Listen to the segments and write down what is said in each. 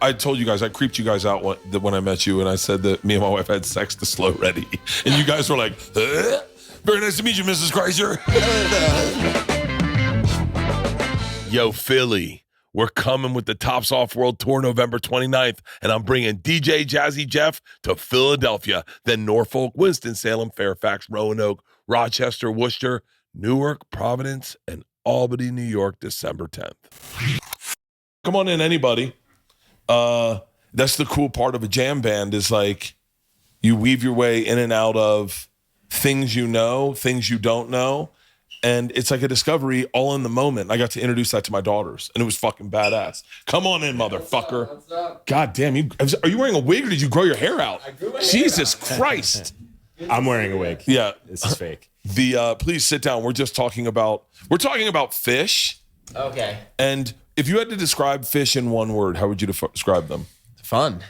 I told you guys, I creeped you guys out when I met you, and I said that me and my wife had sex to Slow Ready. And you guys were like, very nice to meet you, Mrs. Kreischer. Yo, Philly, we're coming with the Tops Off World Tour November 29th, and I'm bringing DJ Jazzy Jeff to Philadelphia, then Norfolk, Winston-Salem, Fairfax, Roanoke, Rochester, Worcester, Newark, Providence, and Albany, New York, December 10th. Come on in, anybody. That's the cool part of a jam band is like you weave your way in and out of things you know, things you don't know. And it's like a discovery all in the moment. I got to introduce that to my daughters, and it was fucking badass. Come on in, motherfucker. What's up? God damn, are you wearing a wig or did you grow your hair out? I grew my Jesus hair out. Christ. I'm wearing a wig. Yeah. This is fake. Please sit down. We're talking about Phish. Okay. And if you had to describe Phish in one word, how would you describe them? Fun.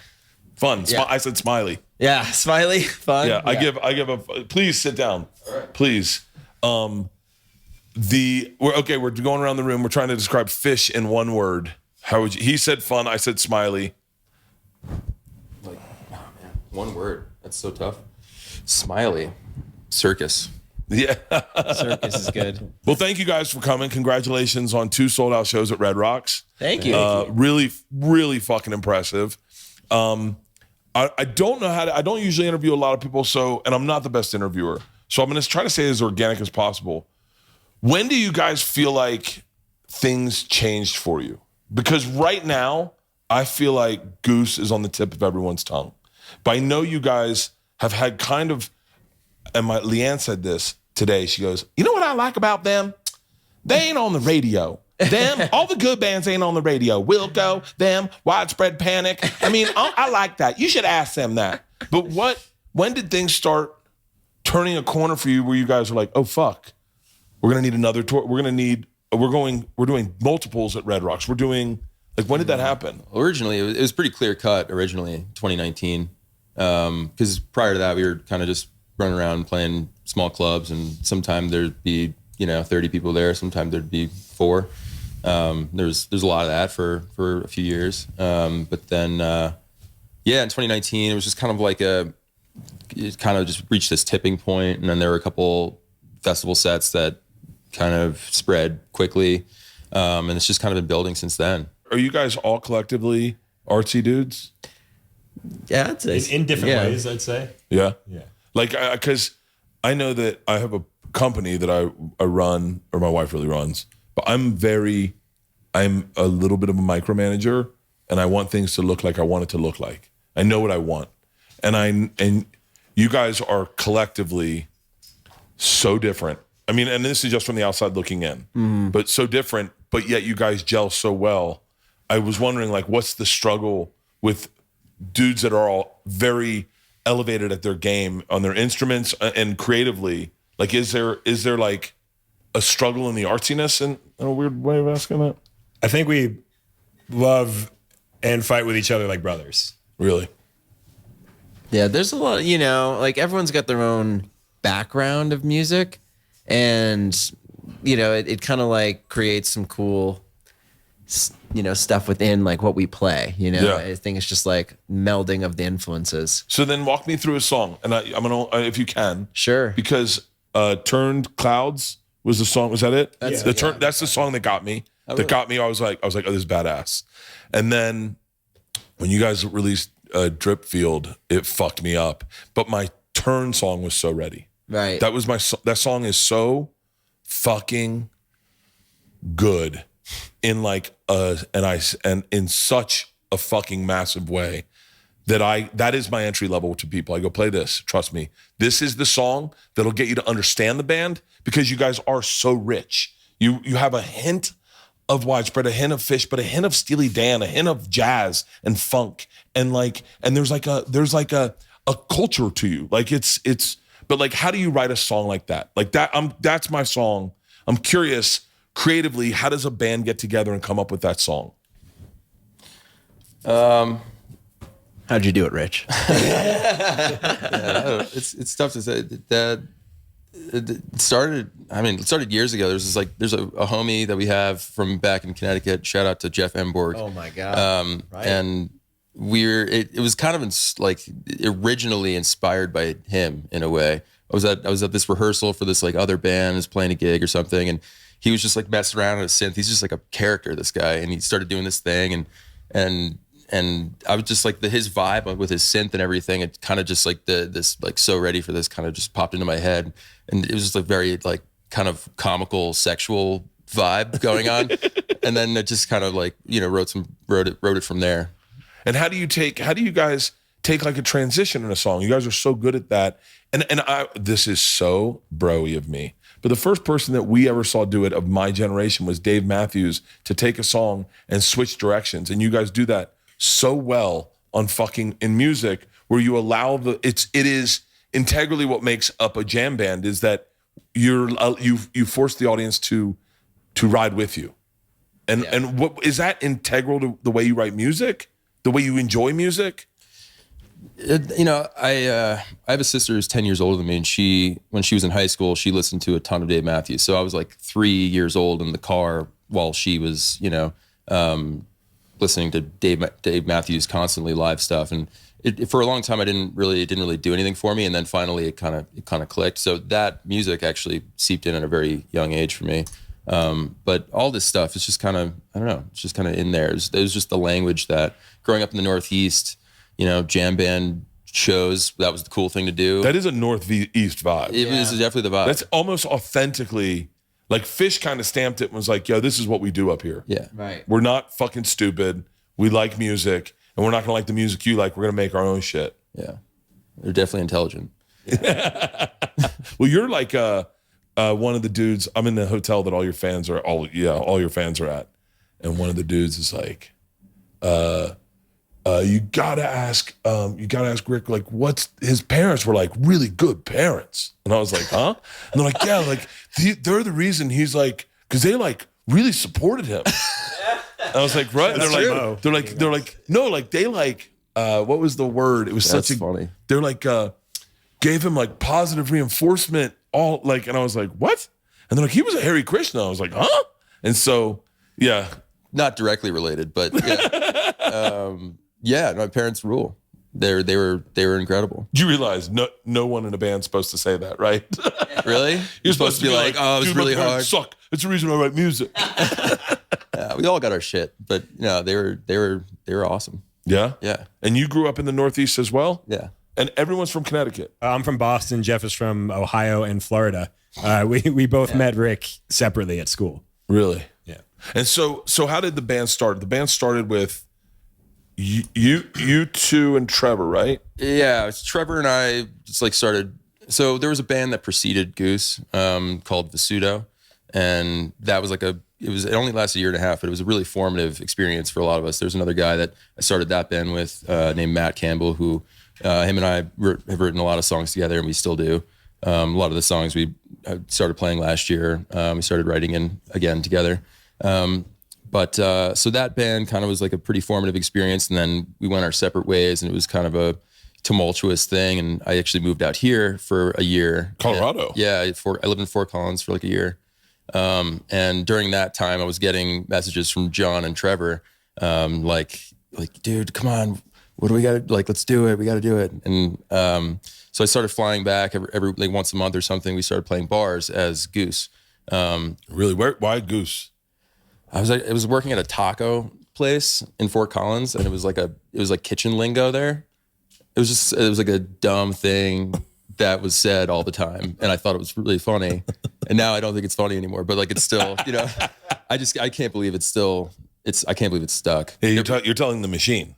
Fun. Yeah. I said smiley. Yeah, smiley, fun. Yeah, I give a. Please sit down. All right. Please. We're going around the room. We're trying to describe Phish in one word. How would you? He said fun. I said smiley. Like, oh man, one word. That's so tough. Smiley. Circus. Yeah. Circus is good. Well, thank you guys for coming. Congratulations on 2 sold-out shows at Red Rocks. Thank you. Really, really fucking impressive. I don't know how to. I don't usually interview a lot of people, and I'm not the best interviewer. So I'm going to try to say it as organic as possible. When do you guys feel like things changed for you? Because right now, I feel like Goose is on the tip of everyone's tongue. But I know you guys have had kind of, and Leanne said this today. She goes, you know what I like about them? They ain't on the radio. Them, all the good bands ain't on the radio. Wilco, them, Widespread Panic. I mean, I like that. You should ask them that. But when did things start turning a corner for you where you guys are like, oh, fuck, we're going to need another tour. We're doing multiples at Red Rocks. We're doing, like, when did that happen? Originally, it was pretty clear cut originally, 2019. Because prior to that, we were kind of just running around playing small clubs, and sometimes there'd be, 30 people there. Sometimes there'd be 4. There's a lot of that for a few years. But then, in 2019, it was just kind of like it kind of just reached this tipping point, and then there were a couple festival sets that kind of spread quickly, and it's just kind of been building since then. Are you guys all collectively artsy dudes? Yeah, I'd say. In different ways, I'd say. Yeah? Yeah. Like, because I know that I have a company that I run, or my wife really runs, but I'm a little bit of a micromanager, and I want things to look like I want it to look like. I know what I want. And you guys are collectively so different. I mean, and this is just from the outside looking in, but so different, but yet you guys gel so well. I was wondering, like, what's the struggle with dudes that are all very elevated at their game on their instruments and creatively? Like, is there like a struggle in the artsiness, in a weird way of asking that? I think we love and fight with each other like brothers. Really? Yeah, there's a lot, like everyone's got their own background of music, and, it kind of like creates some cool, stuff within like what we play, Yeah. I think it's just like melding of the influences. So then walk me through a song, and I'm gonna, if you can. Sure. Because Turned Clouds was the song. Was that it? That's That's the song that got me. I was like, oh, this is badass. And then when you guys released Drip Field, it fucked me up. But my Turn song was So Ready. Right. That song is so fucking good in like and in such a fucking massive way that is my entry level to people. I go, play this. Trust me. This is the song that'll get you to understand the band, because you guys are so rich. You have a hint of Widespread, a hint of Phish, but a hint of Steely Dan, a hint of jazz and funk, and there's like a culture to you. Like but like, how do you write a song like that? Like that, that's my song. I'm curious, creatively, how does a band get together and come up with that song? How'd you do it, Rich? It's tough to say. That it started years ago. There's a homie that we have from back in Connecticut. Shout out to Jeff Emborg. Oh my God. Right. And it was kind of like originally inspired by him in a way. I was at this rehearsal for this like other band, was playing a gig or something, and he was just like messing around with a synth. He's just like a character, this guy, and he started doing this thing, and I was just like his vibe with his synth and everything. It kind of just like this like so ready for this kind of just popped into my head, and it was just like very like kind of comical sexual vibe going on, and then it just kind of like wrote it from there. And how do you guys take like a transition in a song? You guys are so good at that. And this is so bro-y of me, but the first person that we ever saw do it of my generation was Dave Matthews, to take a song and switch directions. And you guys do that so well on fucking in music, where you allow it is integrally what makes up a jam band, is that you force the audience to ride with you. And what is that integral to the way you write music, the way you enjoy music? I have a sister who's 10 years older than me, and when she was in high school, she listened to a ton of Dave Matthews. So I was like 3 years old in the car while she was, listening to Dave Matthews constantly live stuff. And for a long time, it didn't really do anything for me. And then finally it kind of clicked. So that music actually seeped in at a very young age for me. But all this stuff is just kind of, I don't know, it's just kind of in there. It was just the language that growing up in the Northeast, jam band shows, that was the cool thing to do. That is a Northeast vibe. It was definitely the vibe. That's almost authentically, like Phish kind of stamped it and was like, yo, this is what we do up here. Yeah. Right. We're not fucking stupid. We like music, and we're not gonna like the music you like. We're gonna make our own shit. Yeah. They're definitely intelligent. Well, you're like one of the dudes. I'm in the hotel that all your fans are at, and one of the dudes is like, you gotta ask Rick, like, what's his parents were like really good parents. And I was like, huh? And they're like, yeah, like they're the reason he's like, because they like really supported him. And I was like, right? And they're like, no, like they like, what was the word? It was That's funny. They're like, gave him like positive reinforcement, all like, and I was like, what? And they're like, he was a Hare Krishna. I was like, huh? And so, yeah. Not directly related, but yeah. Yeah, my parents rule. They were incredible. You realize no one in a band's supposed to say that, right? Really? You're supposed to be like, oh, it was really hard. Suck. It's the reason I write music. Yeah, we all got our shit, but they were awesome. Yeah? Yeah. And you grew up in the Northeast as well? Yeah. And everyone's from Connecticut. I'm from Boston. Jeff is from Ohio and Florida. We both met Rick separately at school. Really? Yeah. And so how did the band start? The band started with you two and Trevor, right? Yeah, it's Trevor and I just like started. So there was a band that preceded Goose called Visudo, and that was like it only lasted a year and a half, but it was a really formative experience for a lot of us. There's another guy that I started that band with named Matt Campbell, who him and I have written a lot of songs together, and we still do. A lot of the songs we started playing last year, we started writing in again together. But so that band kind of was like a pretty formative experience, and then we went our separate ways, and it was kind of a tumultuous thing. And I actually moved out here for a year. Colorado. Yeah, I lived in Fort Collins for like a year. And during that time, I was getting messages from John and Trevor, like, dude, come on, what do we got to, like, let's do it. We got to do it. And so I started flying back every like once a month or something. We started playing bars as Goose. Really? Why Goose? I was working at a taco place in Fort Collins, and it was like kitchen lingo there. It was like a dumb thing that was said all the time, and I thought it was really funny. And now I don't think it's funny anymore, but like it's still, I can't believe it's stuck. Hey, you're telling the machine.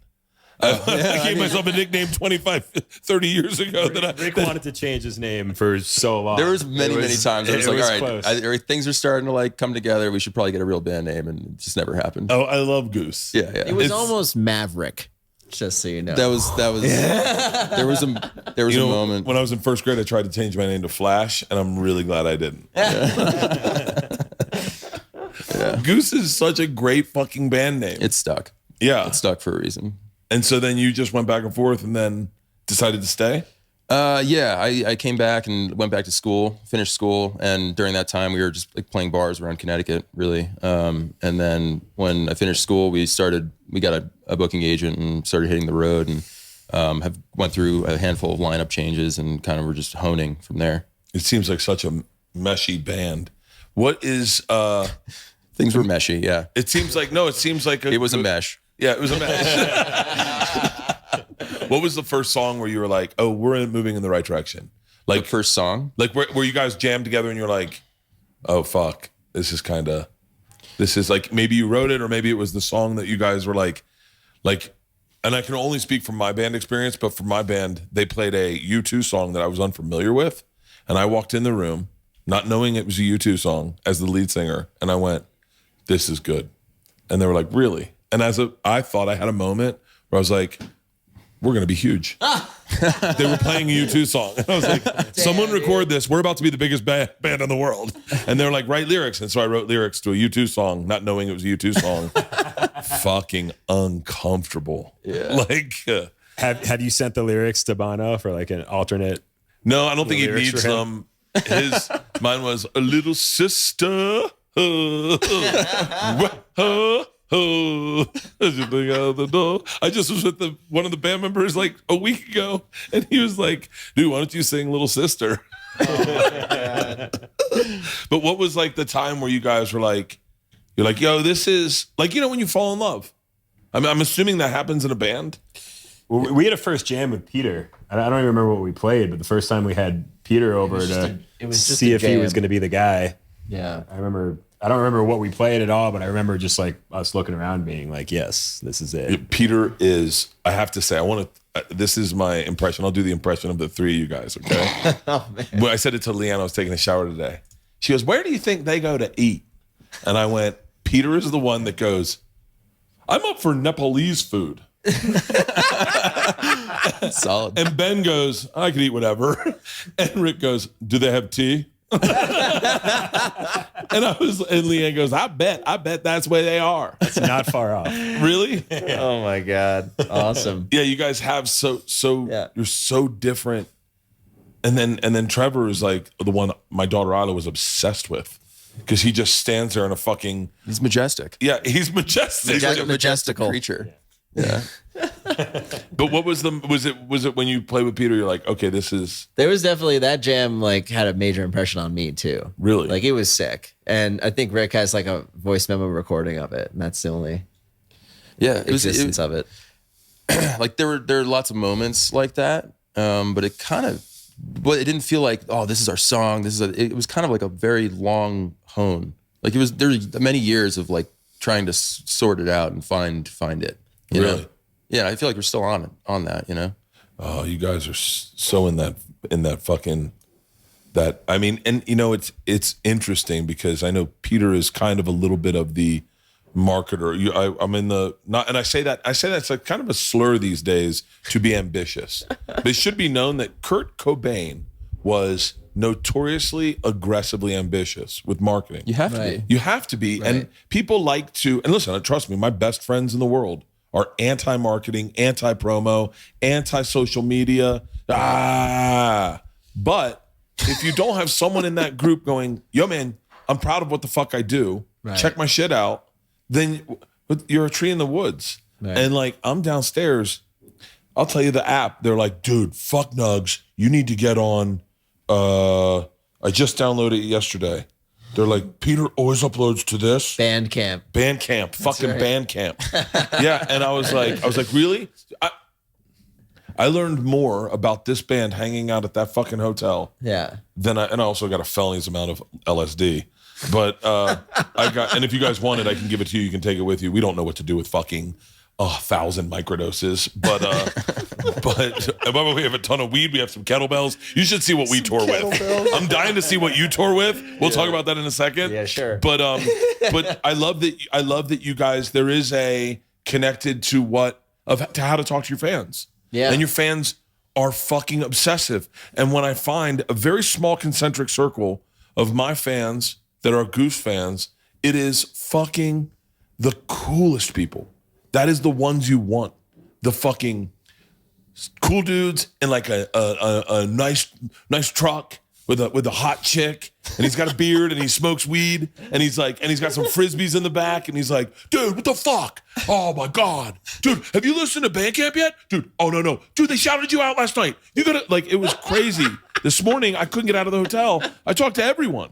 I gave myself a nickname 25, 30 years ago. Rick wanted to change his name for so long. There was many times I was like, all close. right, things are starting to like come together. We should probably get a real band name, and it just never happened. Oh, I love Goose. Yeah. It was almost Maverick, just so you know. That was there was a moment when I was in first grade, I tried to change my name to Flash, and I'm really glad I didn't. Yeah. Goose is such a great fucking band name. It's stuck. Yeah. It's stuck for a reason. And so then you just went back and forth and then decided to stay? Yeah, I came back and went back to school, finished school, and during that time we were just like playing bars around Connecticut, really. And then when I finished school, we got a booking agent and started hitting the road, and have went through a handful of lineup changes and kind of were just honing from there. It seems like such a meshy band. What is Things were meshy, yeah. It seems like It was a mesh. Yeah, it was a mesh. What was the first song where you were like, "Oh, we're moving in the right direction"? Like The first song? like where you guys jammed together and you're like, "Oh fuck, this is like maybe you wrote it or maybe it was the song that you guys were like." And I can only speak from my band experience, but for my band, they played a U2 song that I was unfamiliar with, and I walked in the room not knowing it was a U2 song as the lead singer, and I went, "This is good," and they were like, "Really?" And I thought I had a moment where I was like, "We're gonna be huge." They were playing a U2 song. And I was like, "Someone record this. We're about to be the biggest band in the world." And they're like, "Write lyrics." And so I wrote lyrics to a U2 song, not knowing it was a U2 song. Fucking uncomfortable. Yeah. Like, Have you sent the lyrics to Bono for like an alternate? no, I don't think he lyrics needs for him? them. Mine was a little sister. As you look out the door. I just was with one of the band members like a week ago, and he was like, "Dude, why don't you sing Little Sister?" But what was like the time where you guys were like, you're like, "Yo, this is like, when you fall in love." I mean, I'm assuming that happens in a band. Well, we had a first jam with Peter. I don't even remember what we played, but the first time we had Peter over to see if he was going to be the guy. Yeah. I don't remember what we played at all, but I remember just like us looking around being like, yes, this is it. Peter is, I have to say, this is my impression. I'll do the impression of the three of you guys, okay? Oh, man. When I said it to Leanne, I was taking a shower today. She goes, "Where do you think they go to eat?" And I went, "Peter is the one that goes, I'm up for Nepalese food." Solid. And Ben goes, "I could eat whatever." And Rick goes, "Do they have tea?" And Leanne goes, I bet that's where they are. It's not far off. Really? Oh my God. Awesome. Yeah, you guys have Yeah. you're so different. And then Trevor is like the one my daughter Isla was obsessed with. Because he just stands there in a fucking... He's majestic. Yeah, he's majestic. He's like a majestic Majestical creature. Yeah. But what was it when you play with Peter, you're like, okay, this is... There was definitely that jam like had a major impression on me too. Really? Like it was sick. And I think Rick has like a voice memo recording of it. And that's the only existence of it. Like there are lots of moments like that. But it didn't feel like, oh, this is our song. It was kind of like a very long hone. Like there's many years of like trying to sort it out and find it. You Really? know? Yeah, I feel like we're still on that, you know? Oh, you guys are so in that fucking... That, I mean, and you know, it's interesting because I know Peter is kind of a little bit of the marketer. I'm in the not, and I say that it's like kind of a slur these days to be ambitious. But it should be known that Kurt Cobain was notoriously aggressively ambitious with marketing. You have to Right. be. You have to be, and people like to. And listen, trust me, my best friends in the world are anti-marketing, anti-promo, anti-social media. But if you don't have someone in that group going, yo, man, I'm proud of what the fuck I do. Right. Check my shit out. Then you're a tree in the woods. Right. And like, I'm downstairs. I'll tell you the app. They're like, dude, fuck Nugs. You need to get on. I just downloaded it yesterday. They're like, Peter always uploads to this. Bandcamp. Fucking right. Bandcamp. Yeah. And I was like, really? I learned more about this band hanging out at that fucking hotel Yeah. than and I also got a felony's amount of LSD. But and if you guys want it, I can give it to you. You can take it with you. We don't know what to do with fucking 1,000 microdoses. But we have a ton of weed. We have some kettlebells. You should see what we tour with. I'm dying to see what you tour with. We'll talk about that in a second. Yeah, sure. But I love that you guys, there is a connected to how to talk to your fans. Yeah. And your fans are fucking obsessive. And when I find a very small concentric circle of my fans that are Goose fans, it is fucking the coolest people. That is the ones you want. The fucking cool dudes in like a nice truck with a hot chick, and he's got a beard and he smokes weed, and he's got some frisbees in the back, and he's like, dude, what the fuck? Oh my God. Dude, have you listened to Bandcamp yet? Dude, oh no. Dude, they shouted you out last night. You gotta, like, it was crazy. This morning, I couldn't get out of the hotel. I talked to everyone.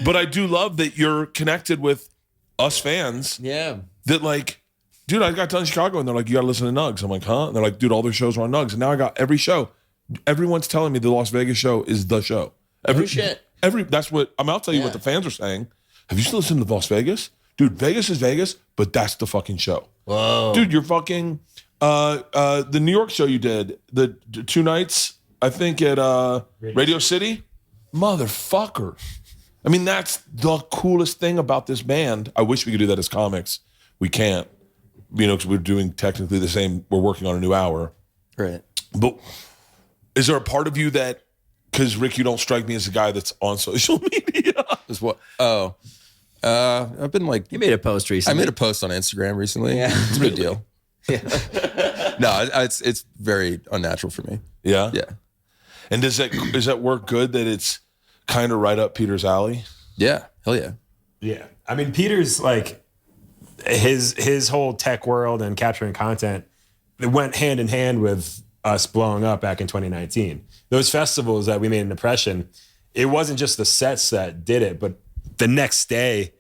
But I do love that you're connected with us fans. Yeah. That like, dude, I got done in Chicago and they're like, you got to listen to Nugs. I'm like, huh? And they're like, dude, all their shows are on Nugs. And now I got every show. Everyone's telling me the Las Vegas show is the show. Shit. That's what, I'll tell you what the fans are saying. Have you listened to Las Vegas? Dude, Vegas is Vegas, but that's the fucking show. Whoa. Dude, you're fucking, the New York show you did, the 2 nights, I think at Radio City. Motherfucker. I mean, that's the coolest thing about this band. I wish we could do that as comics. We can't, because we're doing technically the same. We're working on a new hour. Right. But is there a part of you that, because Rick, you don't strike me as a guy that's on social media. Is what? Oh, I've been like, You made a post recently. I made a post on Instagram recently. Yeah. It's a big deal. No, it's very unnatural for me. Yeah? Yeah. And does that work good that it's kind of right up Peter's alley? Yeah. Hell yeah. Yeah. I mean, Peter's like his whole tech world and capturing content, it went hand in hand with us blowing up back in 2019. Those festivals that we made an impression, it wasn't just the sets that did it, but the next day,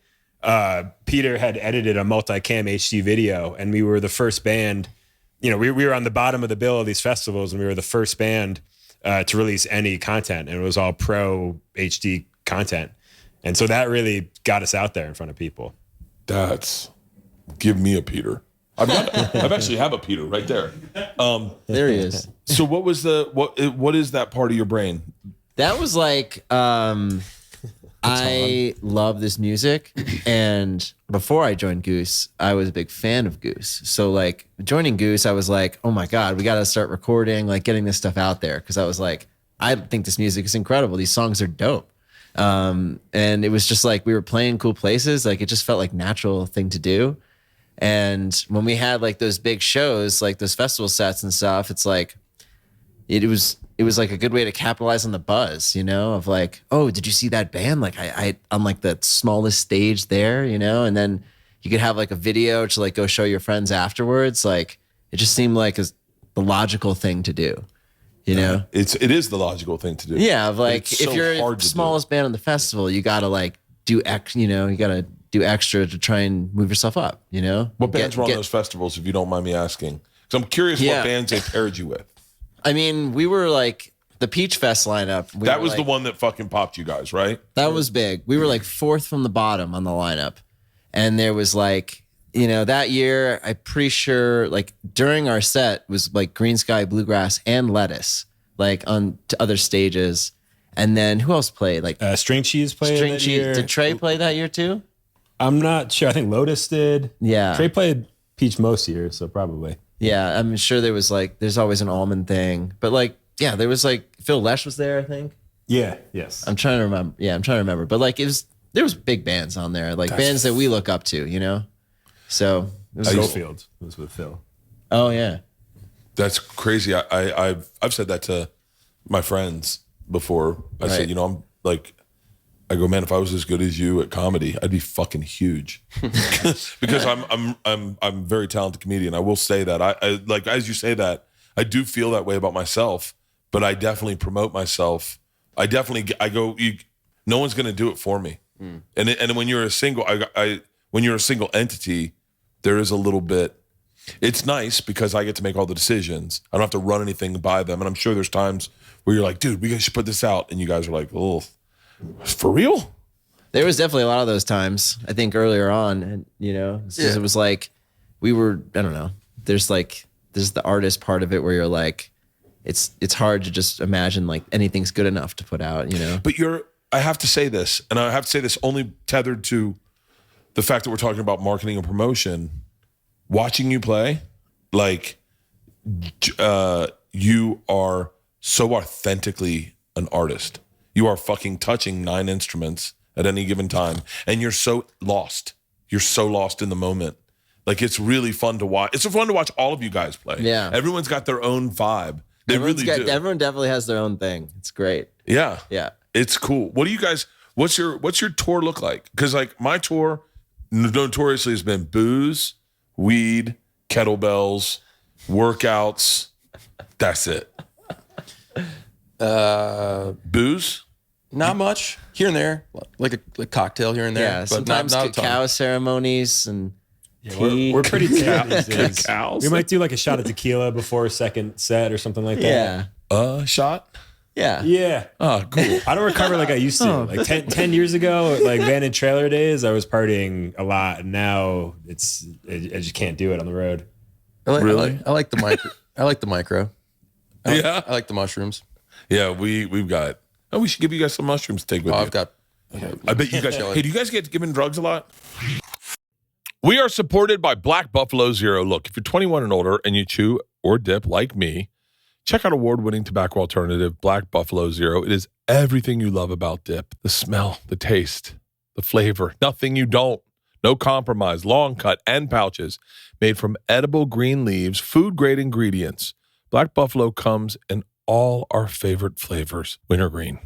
Peter had edited a multicam HD video, and we were the first band. We were on the bottom of the bill of these festivals, and we were the first band to release any content, and it was all pro HD content. And so that really got us out there in front of people. Give me a Peter. I've actually have a Peter right there. There he is. So what is that part of your brain? That was like, I love this music, and before I joined Goose, I was a big fan of Goose. So like joining Goose, I was like, oh my God, we got to start recording, like getting this stuff out there. Cause I was like, I think this music is incredible. These songs are dope. And it was just like, we were playing cool places. Like it just felt like natural thing to do. And when we had like those big shows, like those festival sets and stuff, it's like, it was like a good way to capitalize on the buzz, of like, oh, did you see that band? Like I'm like the smallest stage there, and then you could have like a video to like go show your friends afterwards. Like it just seemed like the logical thing to do, It is the logical thing to do. Yeah, of like It's if so you're hard the to smallest band on the festival, you gotta like do you gotta do extra to try and move yourself up, What bands were on those festivals, if you don't mind me asking? Because I'm curious what bands they paired you with. I mean, we were like the Peach Fest lineup. That was the one that fucking popped you guys, right? That was big. We were like 4th from the bottom on the lineup. And there was like, that year, I'm pretty sure like during our set was like Green Sky, Bluegrass, and Lettuce, like on to other stages. And then who else played? Like String Cheese played String that Cheese. year. Did Trey play that year too? I'm not sure. I think Lotus did. Yeah. Trey played Peach most years, so probably. Yeah, I'm sure there was like, there's always an almond thing. But like, yeah, there was like, Phil Lesh was there, I think. Yeah, yes. I'm trying to remember. Yeah, I'm trying to remember. But like, there was big bands on there, like bands that we look up to, So it was Schofield was with Phil. Oh yeah. That's crazy. I've said that to my friends before. I said, I'm like, I go, man, if I was as good as you at comedy, I'd be fucking huge. Because I'm very talented comedian. I will say that. I like, as you say that, I do feel that way about myself, but I definitely promote myself. No one's going to do it for me. And when you're a single, when you're a single entity, there is a little bit, it's nice because I get to make all the decisions. I don't have to run anything by them. And I'm sure there's times where you're like, dude, we should put this out. And you guys are like, oh, for real? There was definitely a lot of those times, I think earlier on, and it was like, I don't know. There's the artist part of it where you're like, it's hard to just imagine like anything's good enough to put out, But I have to say this, and I have to say this only tethered to the fact that we're talking about marketing and promotion. Watching you play, like, you are so authentically an artist. You are fucking touching 9 instruments at any given time, and you're so lost. You're so lost in the moment. Like it's really fun to watch. It's fun to watch all of you guys play. Yeah. Everyone's got their own vibe. They really do. Everyone definitely has their own thing. It's great. Yeah. Yeah. It's cool. What do you guys, what's your tour look like? Because like my tour notoriously has been booze, weed, kettlebells, workouts. That's it. Booze? Not much here and there, like a cocktail here and there. Yeah. but Sometimes not a ton. cacao ceremonies and tea. We're pretty tight these days. Cows? We might do like a shot of tequila before a second set or something like that. Yeah. Shot? Yeah. Yeah. Oh, cool. I don't recover like I used to. Like 10 years ago, like van and trailer days, I was partying a lot. And now I just can't do it on the road. Really? I like the micro. I like the micro. Yeah. I like the mushrooms. Yeah, we've got. Oh, we should give you guys some mushrooms to take with you. I've got. I bet you guys. Hey, do you guys get given drugs a lot? We are supported by Black Buffalo Zero. Look, if you're 21 and older and you chew or dip like me, check out award-winning tobacco alternative Black Buffalo Zero. It is everything you love about dip: the smell, the taste, the flavor. Nothing you don't. No compromise. Long cut and pouches made from edible green leaves, food-grade ingredients. Black Buffalo comes in all our favorite flavors. Wintergreen.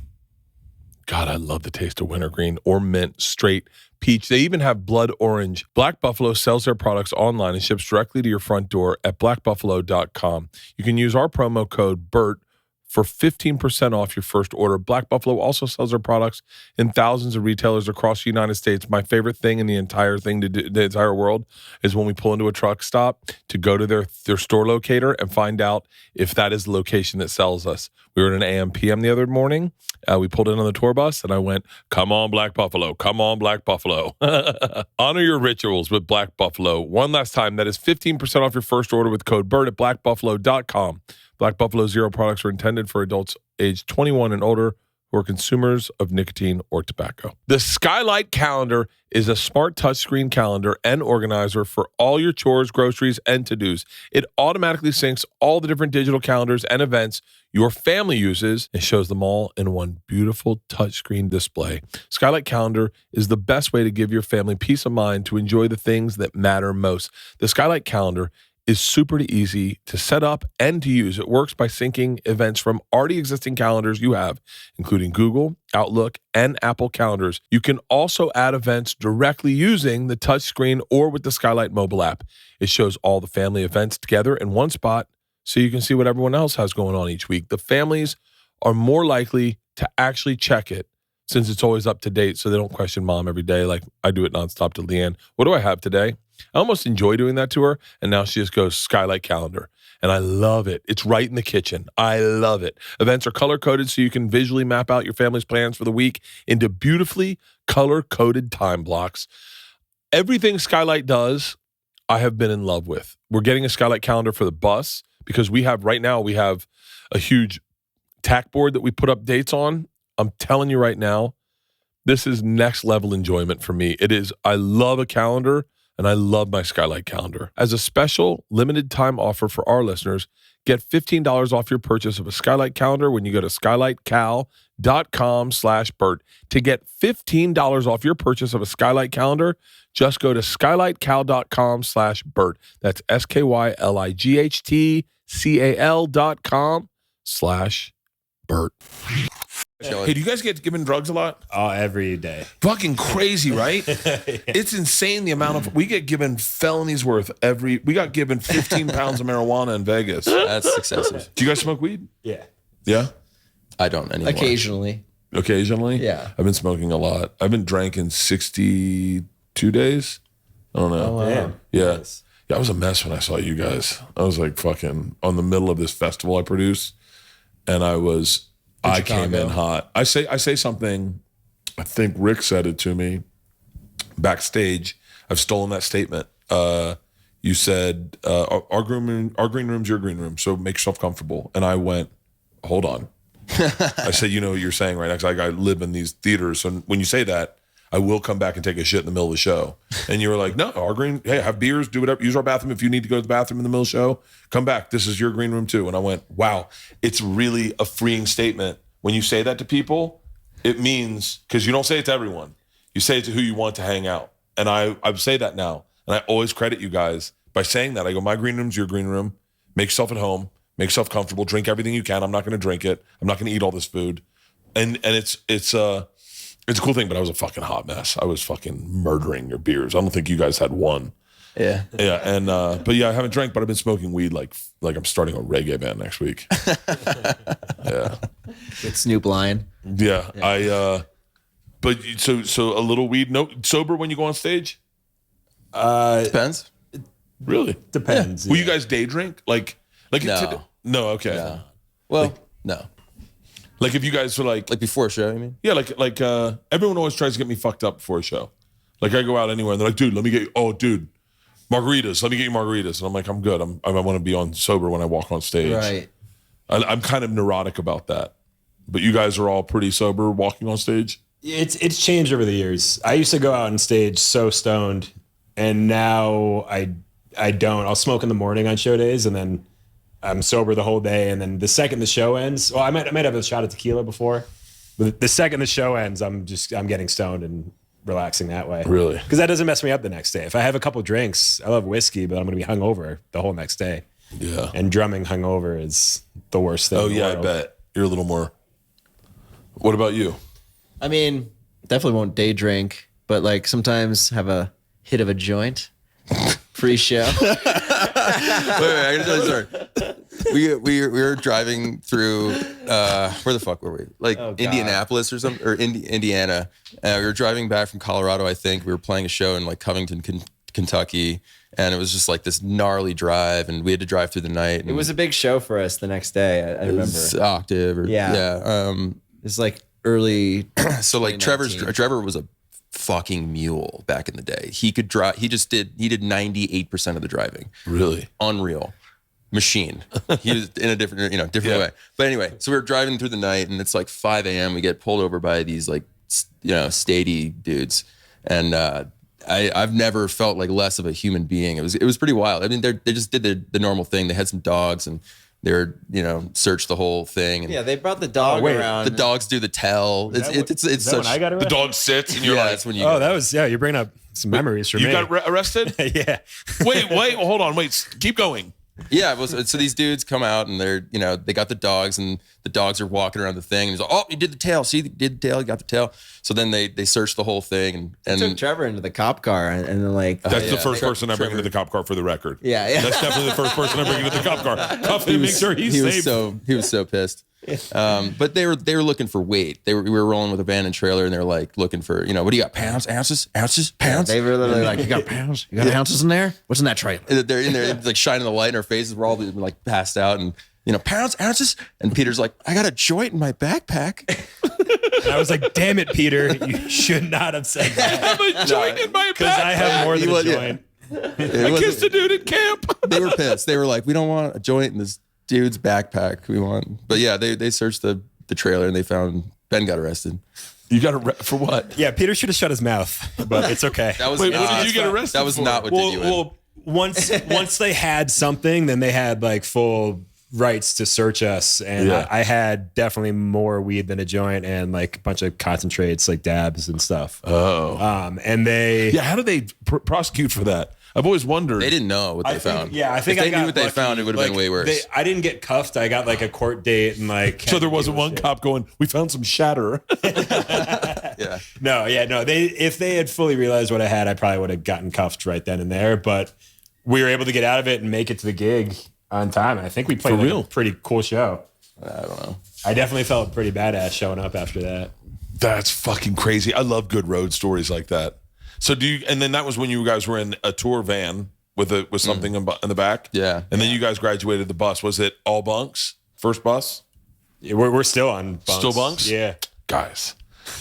God, I love the taste of wintergreen or mint, straight peach. They even have blood orange. Black Buffalo sells their products online and ships directly to your front door at blackbuffalo.com. You can use our promo code BERT for 15% off your first order. Black Buffalo also sells their products in thousands of retailers across the United States. My favorite thing in the entire thing to do, the entire world, is when we pull into a truck stop to go to their store locator and find out if that is the location that sells us. We were at an AM PM the other morning. We pulled in on the tour bus and I went, "Come on, Black Buffalo. Come on, Black Buffalo." Honor your rituals with Black Buffalo. One last time, that is 15% off your first order with code BERT at blackbuffalo.com. Black Buffalo Zero products are intended for adults aged 21 and older who are consumers of nicotine or tobacco. The Skylight Calendar is a smart touchscreen calendar and organizer for all your chores, groceries, and to-dos. It automatically syncs all the different digital calendars and events your family uses and shows them all in one beautiful touchscreen display. Skylight Calendar is the best way to give your family peace of mind to enjoy the things that matter most. The Skylight Calendar is super easy to set up and to use. It works by syncing events from already existing calendars you have, including Google, Outlook, and Apple calendars. You can also add events directly using the touchscreen or with the Skylight mobile app. It shows all the family events together in one spot so you can see what everyone else has going on each week. The families are more likely to actually check it since it's always up to date, so they don't question mom every day like I do it nonstop to Leanne. What do I have today? I almost enjoy doing that to her, and now she just goes Skylight Calendar, and I love it. It's right in the kitchen. I love it. Events are color-coded so you can visually map out your family's plans for the week into beautifully color-coded time blocks. Everything Skylight does, I have been in love with. We're getting a Skylight Calendar for the bus because we have a huge tack board that we put up dates on. I'm telling you right now, this is next level enjoyment for me. It is. I love a calendar, and I love my Skylight Calendar. As a special limited time offer for our listeners, get $15 off your purchase of a Skylight Calendar when you go to skylightcal.com/Bert. To get $15 off your purchase of a Skylight Calendar, just go to skylightcal.com/Bert. That's skylightcal.com/Bert. Hey, do you guys get given drugs a lot? Oh, every day. Fucking crazy, right? It's insane the amount of, we get given felonies worth we got given 15 pounds of marijuana in Vegas. That's excessive. Do you guys smoke weed? Yeah. Yeah? I don't anymore. Occasionally. Yeah. I've been smoking a lot. I've been drinking 62 days. I don't know. Oh, wow. Damn. Yeah. Nice. Yeah, I was a mess when I saw you guys. I was like fucking on the middle of this festival I produce, and I came in hot. I say something, I think Rick said it to me backstage. I've stolen that statement. You said, our green room's your green room, so make yourself comfortable. And I went, hold on. I said, you know what you're saying right now, because I live in these theaters. So when you say that, I will come back and take a shit in the middle of the show. And you were like, no, hey, have beers, do whatever, use our bathroom. If you need to go to the bathroom in the middle of the show, come back. This is your green room too. And I went, wow, it's really a freeing statement. When you say that to people, it means, because you don't say it to everyone. You say it to who you want to hang out. And I say that now. And I always credit you guys by saying that. I go, my green room's your green room. Make yourself at home. Make yourself comfortable. Drink everything you can. I'm not going to drink it. I'm not going to eat all this food. And it's a cool thing, but I was a fucking hot mess. I was fucking murdering your beers. I don't think you guys had one. Yeah. Yeah, and but yeah, I haven't drank, but I've been smoking weed like I'm starting a reggae band next week. Yeah. With Snoop Lion. Yeah. But so a little weed, no sober when you go on stage? Depends. Really? Depends. Will you guys day drink? Like No. no, okay. No. Well, no. Like if you guys were like Before a show, you mean? yeah, like everyone always tries to get me fucked up before a show. Like I go out anywhere and they're like, dude, let me get you, margaritas. Let me get you margaritas. And I'm like, I'm good. I want to be on sober when I walk on stage. Right. I'm kind of neurotic about that. But you guys are all pretty sober walking on stage? It's changed over the years. I used to go out on stage so stoned, and now I don't. I'll smoke in the morning on show days, and then I'm sober the whole day. And then the second the show ends, I might have a shot of tequila before. But the second the show ends, I'm getting stoned and relaxing that way. Really? Because that doesn't mess me up the next day. If I have a couple drinks, I love whiskey, but I'm going to be hungover the whole next day. Yeah. And drumming hungover is the worst thing. Oh, in the yeah, I world. bet. You're a little more. What about you? I mean, definitely won't day drink, but like sometimes have a hit of a joint. Pre-show. Wait, I gotta tell you a story. We were driving through where the fuck were we? Like Indianapolis or something, or Indiana. We were driving back from Colorado, I think. We were playing a show in like Covington, Kentucky, and it was just like this gnarly drive, and we had to drive through the night. And It was a big show for us the next day. I it remember. was Octave, or Yeah. It's like early. So like 2019. Trevor was a fucking mule back in the day. He could drive. He did 98% of the driving. Really? Unreal machine. He was in a different way. But anyway, so we were driving through the night, and it's like 5 a.m. We get pulled over by these like statey dudes, and I've never felt like less of a human being. It was pretty wild. I mean, they just did the normal thing. They had some dogs, and they were searched the whole thing. And Yeah, they brought the dog around. the dogs do the tell. It's Is that such. when I got The arrested? dog sits and you're Yeah, like, that's when you. Oh, that was, you're bringing up some memories for you me. got arrested? Yeah. Wait, hold on. Wait, keep going. Yeah, well, so these dudes come out and they're, they got the dogs, and the dogs are walking around the thing. And he's like, oh, you did the tail. See, you did the tail. You got the tail. So then they searched the whole thing, and took Trevor into the cop car and then like That's the yeah. first person I bring Trevor. into the cop car for the record. yeah. That's definitely the first person I bring into the cop car. Cuff him, make sure he's safe. He was so pissed. But they were looking for weight. We were rolling with a van and trailer, and they're like looking for, what do you got? Pounds, ounces, pounds. They were literally like, you got pounds? You got ounces in there? What's in that trailer? They're in there like shining the light in our faces. We're all like passed out, and pounds, ounces. And Peter's like, I got a joint in my backpack. And I was like, damn it, Peter, you should not have said that. I have a joint in my Because I back. have more than a Yeah. joint. I kissed a dude at camp. They were pissed. They were like, we don't want a joint in this dude's backpack. We want, but yeah, they searched the trailer, and they found Ben got arrested. You got for what? Yeah, Peter should have shut his mouth, but it's okay. That was Wait, not, what did you get arrested That was for? not what did you in. Once they had something, then they had like full rights to search us, and Yeah. I had definitely more weed than a joint, and like a bunch of concentrates, like dabs and stuff. Oh. And they, Yeah, how did they prosecute for that? I've always wondered. They didn't know what they found. I think if I they got knew what they lucky. found, it would have been Like, way worse. I didn't get cuffed. I got like a court date, and like So there wasn't one cop going, we found some shatter. yeah. No. If they had fully realized what I had, I probably would have gotten cuffed right then and there. But we were able to get out of it and make it to the gig on time. And I think we played like real? a pretty cool show. I don't know. I definitely felt pretty badass showing up after that. That's fucking crazy. I love good road stories like that. So and then that was when you guys were in a tour van with something in the back? Yeah. And then you guys graduated the bus. Was it all bunks? First bus? Yeah, we're still on bunks. Still bunks? Yeah. Guys,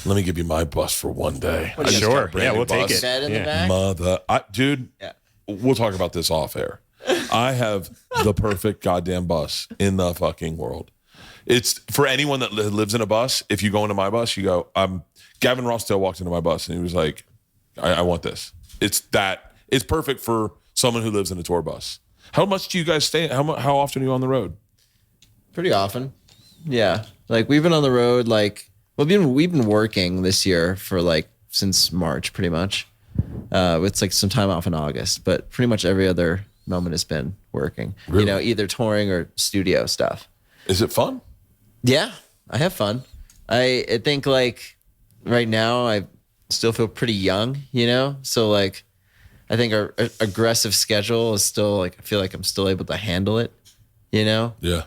let me give you my bus for one day. I just Sure. got a brand Yeah, new we'll take bus. it. Bed in the Yeah. back? Dude, Yeah. we'll talk about this off air. I have the perfect goddamn bus in the fucking world. It's for anyone that lives in a bus. If you go into my bus, you go, Gavin Rossdale walked into my bus and he was like, I want this. It's perfect for someone who lives in a tour bus. How much do you guys stay? How often are you on the road? Pretty often. Yeah. Like we've been on the road we've been working this year for like since March pretty much. It's like some time off in August, but pretty much every other moment has been working. Really? You know, either touring or studio stuff. Is it fun? Yeah, I have fun. I think like right now I still feel pretty young, you know? So like I think our aggressive schedule is still like, I feel like I'm still able to handle it, you know? Yeah.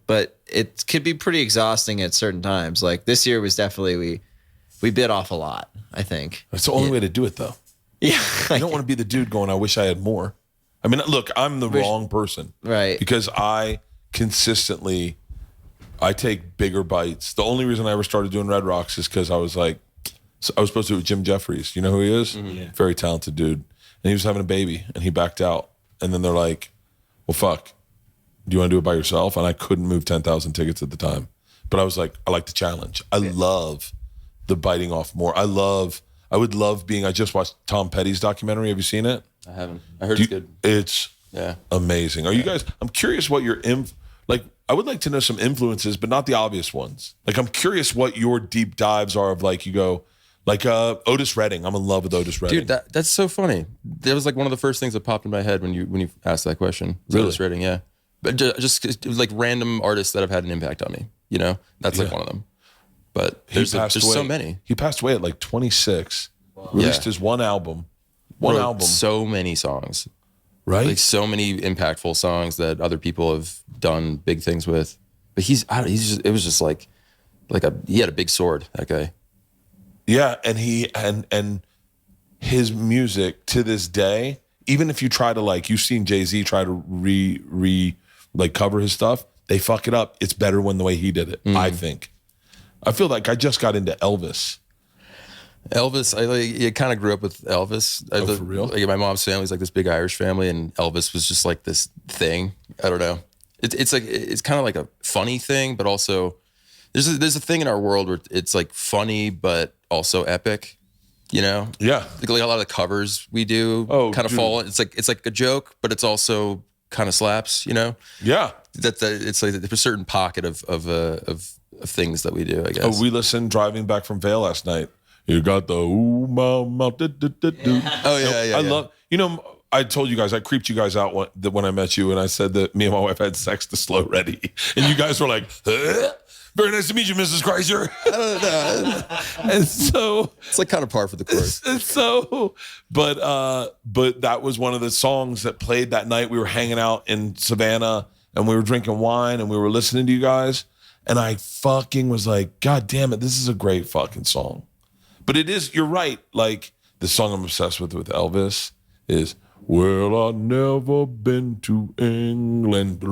But it could be pretty exhausting at certain times. Like this year was definitely, we bit off a lot, I think. That's the only way to do it though. Yeah. You don't want to be the dude going, I wish I had more. I mean, look, I'm the wrong person. Right. Because I consistently, I take bigger bites. The only reason I ever started doing Red Rocks is because I was like, I was supposed to do it with Jim Jeffries. You know who he is? Yeah. Very talented dude. And he was having a baby and he backed out. And then they're like, well, fuck, do you want to do it by yourself? And I couldn't move 10,000 tickets at the time. But I was like, I like the challenge. I love the biting off more. I would love being, I just watched Tom Petty's documentary. Have you seen it? I haven't. I heard it's good. It's Yeah. amazing. Are you guys, I'm curious what your, like, I would like to know some influences, but not the obvious ones. Like, I'm curious what your deep dives are of like, you go, like Otis Redding. I'm in love with Otis Redding. Dude, that's so funny. That was like one of the first things that popped in my head when you asked that question. Really? Otis Redding, yeah. But just it was like random artists that have had an impact on me. You know, that's like one of them. But there's so many. He passed away at like 26. Released his one album. Wrote so many songs. Right? Like so many impactful songs that other people have done big things with. But he's just, it was just like he had a big sword, that guy. Yeah, and he and his music to this day, even if you try to like, you've seen Jay-Z try to like cover his stuff, they fuck it up. It's better when the way he did it, I think. I feel like I just got into Elvis. I kind of grew up with Elvis. For real? Like my mom's family's like this big Irish family, and Elvis was just like this thing. I don't know. It's like, it's kind of like a funny thing, but also there's a thing in our world where it's like funny but also epic. You know? Yeah. Like a lot of the covers we do kind of fall. It's like a joke, but it's also kind of slaps. You know? Yeah. It's like a certain pocket of things that we do, I guess. Oh, we listened driving back from Vail last night. You got the ooh, ma, do, do, do, do. Oh, yeah. I love, you know, I told you guys, I creeped you guys out when I met you, and I said that me and my wife had sex to Slow Ready. And you guys were like, huh? Very nice to meet you, Mrs. Kreischer. And so It's like kind of par for the course. But that was one of the songs that played that night. We were hanging out in Savannah and we were drinking wine and we were listening to you guys. And I fucking was like, God damn it, this is a great fucking song. But it is, you're right. Like the song I'm obsessed with Elvis is, well, I've never been to England.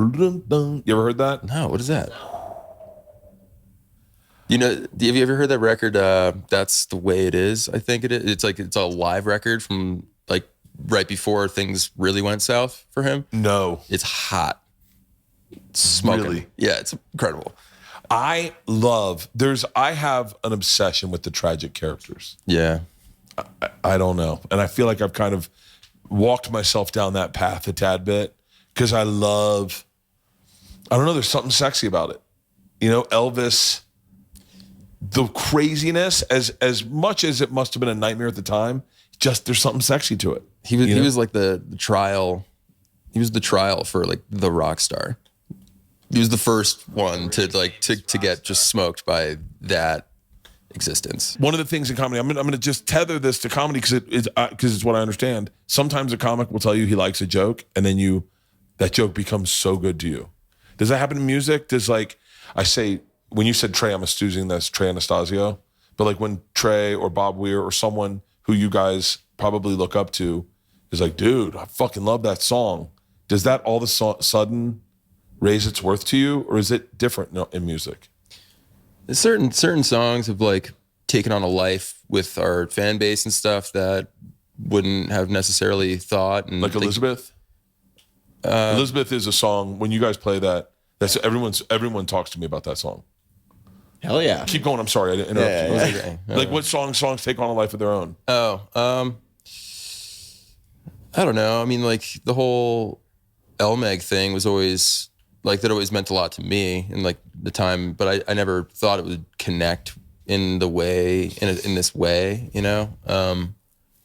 You ever heard that? No, what is that? You know, have you ever heard that record, That's the Way It Is? I think it is. It's like, it's a live record from like right before things really went south for him. No. It's hot. It's smoking. Really? Yeah, it's incredible. I have an obsession with the tragic characters. Yeah. I don't know. And I feel like I've kind of walked myself down that path a tad bit because I don't know, there's something sexy about it. You know, Elvis, the craziness, as much as it must have been a nightmare at the time, just there's something sexy to it. He was like the trial. He was the trial for like the rock star. He was the first one to get just smoked by that existence. One of the things in comedy, I'm gonna just tether this to comedy because it's what I understand. Sometimes a comic will tell you he likes a joke, and then that joke becomes so good to you. Does that happen in music? Does like I say when you said Trey, I'm assuming that's Trey Anastasio, but like when Trey or Bob Weir or someone who you guys probably look up to is like, dude, I fucking love that song. Does that all of a sudden raise its worth to you, or is it different in music? Certain songs have like taken on a life with our fan base and stuff that wouldn't have necessarily thought. And like Elizabeth. Elizabeth is a song. When you guys play that, that's everyone talks to me about that song. Hell yeah. Keep going. I'm sorry, I didn't interrupt you. Okay. Like what songs take on a life of their own? I don't know. I mean, like the whole LMEG thing was always like that. Always meant a lot to me in like the time, but I never thought it would connect in this way, you know.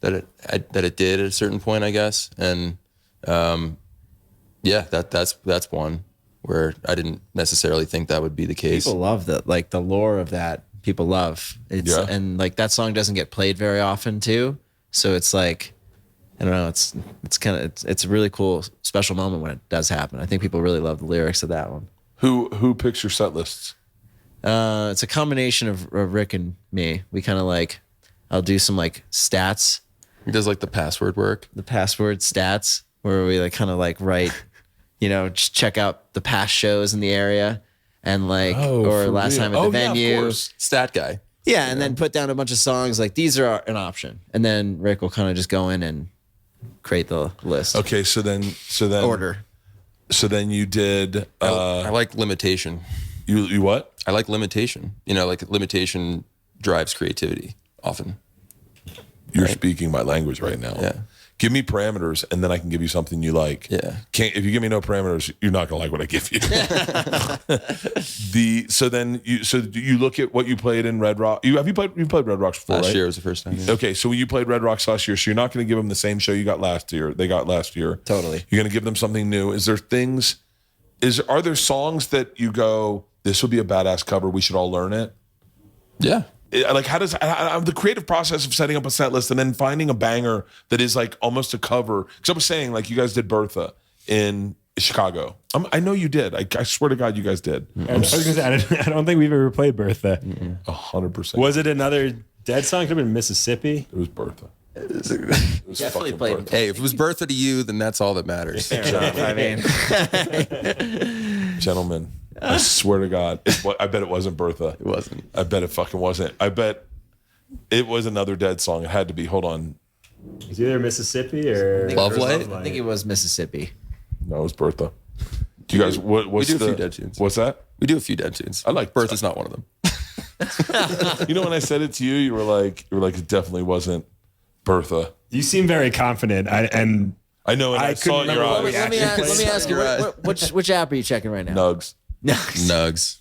that it did at a certain point, I guess. And yeah, that's one where I didn't necessarily think that would be the case. People love that, like the lore of that. People love it's, and like that song doesn't get played very often too. So it's like, I don't know. It's kind of it's a really cool, special moment when it does happen. I think people really love the lyrics of that one. Who picks your set lists? It's a combination of Rick and me. We kind of like, I'll do some like stats. He does like the password work. The password stats where we like kind of like write, just check out the past shows in the area and like, or last time at the venue. Yeah, of course. Stat guy. Yeah, and then put down a bunch of songs like these are an option, and then Rick will kind of just go in and create the list. Okay, so then Order. So then you did. I like limitation. You what? I like limitation. Like limitation drives creativity often. You're speaking my language right now. Yeah. Give me parameters, and then I can give you something you like. Yeah. If you give me no parameters, you're not gonna like what I give you. So you look at what you played in Red Rock. You played Red Rocks before, Last right? year was the first time. Yeah. Okay, so when you played Red Rocks last year, so you're not going to give them the same show you got last year. They got last year. Totally. You're going to give them something new. Are there songs that you go, this would be a badass cover, we should all learn it? Yeah. Like how does the creative process of setting up a set list and then finding a banger that is like almost a cover? Because I was saying, like, you guys did Bertha in Chicago. I know you did. I swear to God, you guys did. I was gonna say, I don't think we've ever played Bertha. 100%. Was it another Dead song? Could have been Mississippi. It was Bertha. It was Definitely fucking played. Bertha. Hey, if it was Bertha to you, then that's all that matters. Fair enough. I mean, Gentlemen, I swear to God, I bet it wasn't Bertha. It wasn't. I bet it fucking wasn't. I bet it was another Dead song. It had to be. Hold on. It's either Mississippi or Love Light? I think it was Mississippi. No, it was Bertha. Do you guys? What's we do the? a few Dead tunes. What's that? We do a few Dead tunes. I like Bertha's not one of them. You know, when I said it to you, you were like, it definitely wasn't Bertha. you seem very confident. I know, and I saw it in your couldn't eyes. remember what Let me ask you, which app are you checking right now? Nugs. Nugs.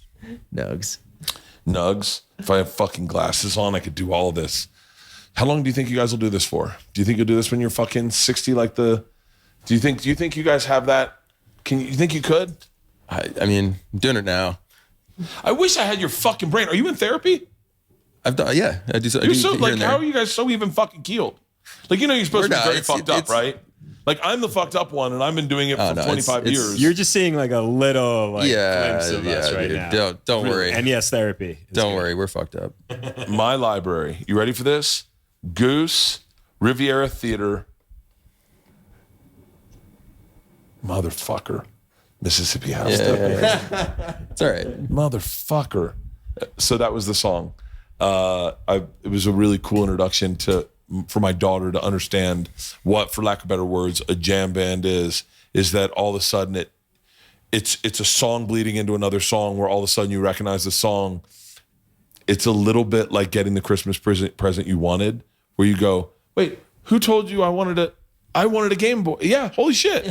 Nugs. Nugs. If I have fucking glasses on, I could do all of this. How long do you think you guys will do this for? Do you think you'll do this when you're fucking 60? Do you think you guys have that? You think you could? I mean, I'm doing it now. I wish I had your fucking brain. Are you in therapy? I've done, yeah. I do. You're so like, how are you guys so even fucking keeled? Like, you're supposed to be very fucked up, right? Like, I'm the fucked up one, and I've been doing it for 25 years. You're just seeing like a little glimpse of us right dude. now. Don't worry. And yes, therapy. Don't worry, we're fucked up. My library. You ready for this? Goose, Riviera Theater, motherfucker, Mississippi House. It's all right. Motherfucker. So that was the song. It was a really cool introduction for my daughter to understand what, for lack of better words, a jam band is that all of a sudden it's a song bleeding into another song where all of a sudden you recognize the song. It's a little bit like getting the Christmas present you wanted, where you go, wait, who told you I wanted a Game Boy? Yeah, holy shit.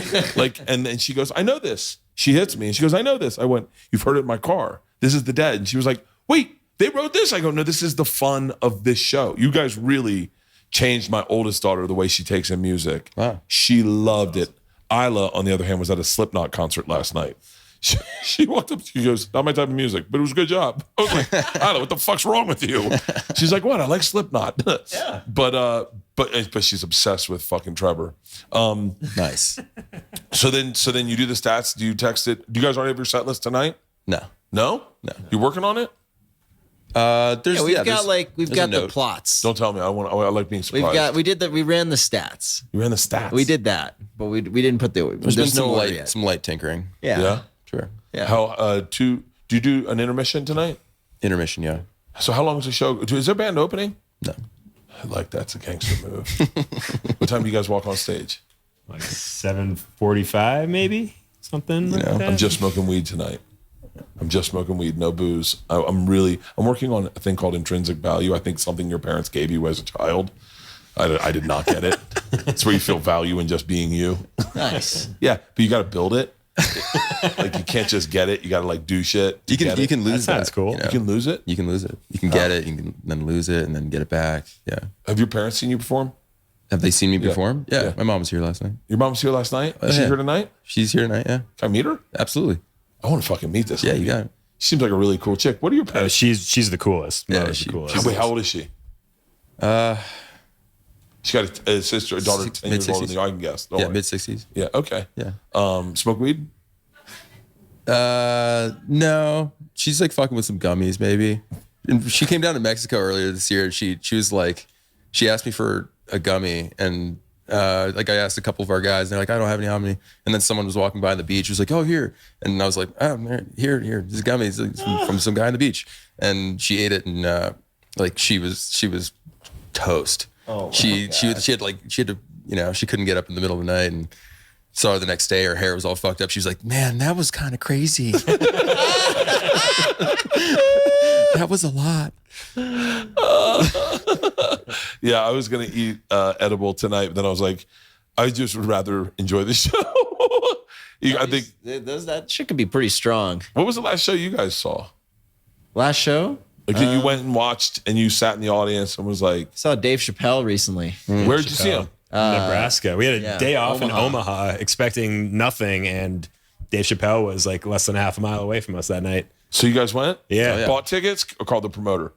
And then she goes, I know this. She hits me and she goes, I know this. I went, you've heard it in my car. This is the Dead. And she was like, wait, they wrote this? I go, no, this is the fun of this show. You guys really changed my oldest daughter the way she takes in music. Wow. She loved it. Isla, on the other hand, was at a Slipknot concert last night. She walked up, she goes, not my type of music, but it was a good job. I was like, Isla, what the fuck's wrong with you? She's like, what? I like Slipknot. Yeah. But she's obsessed with fucking Trevor. Nice. So then you do the stats. Do you text it? Do you guys already have your set list tonight? No. No? No. You working on it? We've got the plots. Don't tell me. I like being surprised. We ran the stats. You ran the stats. We did that, but we didn't put There's been no order yet. some light tinkering. Yeah. Yeah. Sure. Yeah. How do you do an intermission tonight? Intermission, yeah. So how long is the show? Is there band opening? No. I like that's a gangster move. What time do you guys walk on stage? Like 7:45, maybe something like that. I'm just smoking weed tonight. I'm just smoking weed, no booze. I'm working on a thing called intrinsic value. I think something your parents gave you as a child. I did not get it. It's where you feel value in just being you. Nice. Yeah, but you got to build it. Like, you can't just get it. You got to like do shit. You can lose that. Sounds cool. You know? You can lose it. You can lose it. You can get it. You can then lose it and then get it back. Yeah. Have your parents seen you perform? Have they seen me perform? Yeah. My mom was here last night. Your mom was here last night? Is she here tonight? She's here tonight, yeah. Can I meet her? Absolutely. I want to fucking meet this Yeah, lady. you got it. She seems like a really cool chick. What are your parents? She's the coolest. Yeah, She's the coolest. Wait, how old is she? She got a sister, a daughter 10 years older than you, I can guess. Don't Yeah, worry. mid-60s. Yeah, okay. Yeah. Smoke weed? No. She's like fucking with some gummies, maybe. And she came down to Mexico earlier this year. And she was like, she asked me for a gummy, and like I asked a couple of our guys, and they're like, I don't have any on me. And then someone was walking by on the beach, was like, oh, here. And I was like, oh, here, this gummy is from some guy on the beach. And she ate it, and like she was toast. Oh, she had to, you know, she couldn't get up in the middle of the night, and saw her the next day. Her hair was all fucked up. She was like, man, that was kind of crazy. That was a lot. Yeah, I was going to eat edible tonight, but then I was like, I just would rather enjoy the show. I think. That shit could be pretty strong. What was the last show you guys saw? Last show? Like you went and watched and you sat in the audience and was like, Saw Dave Chappelle recently. where did you see him? Nebraska. We had a day off in Omaha. Omaha, expecting nothing, and Dave Chappelle was like less than half a mile away from us that night. So you guys went? Yeah. Bought tickets or called the promoter?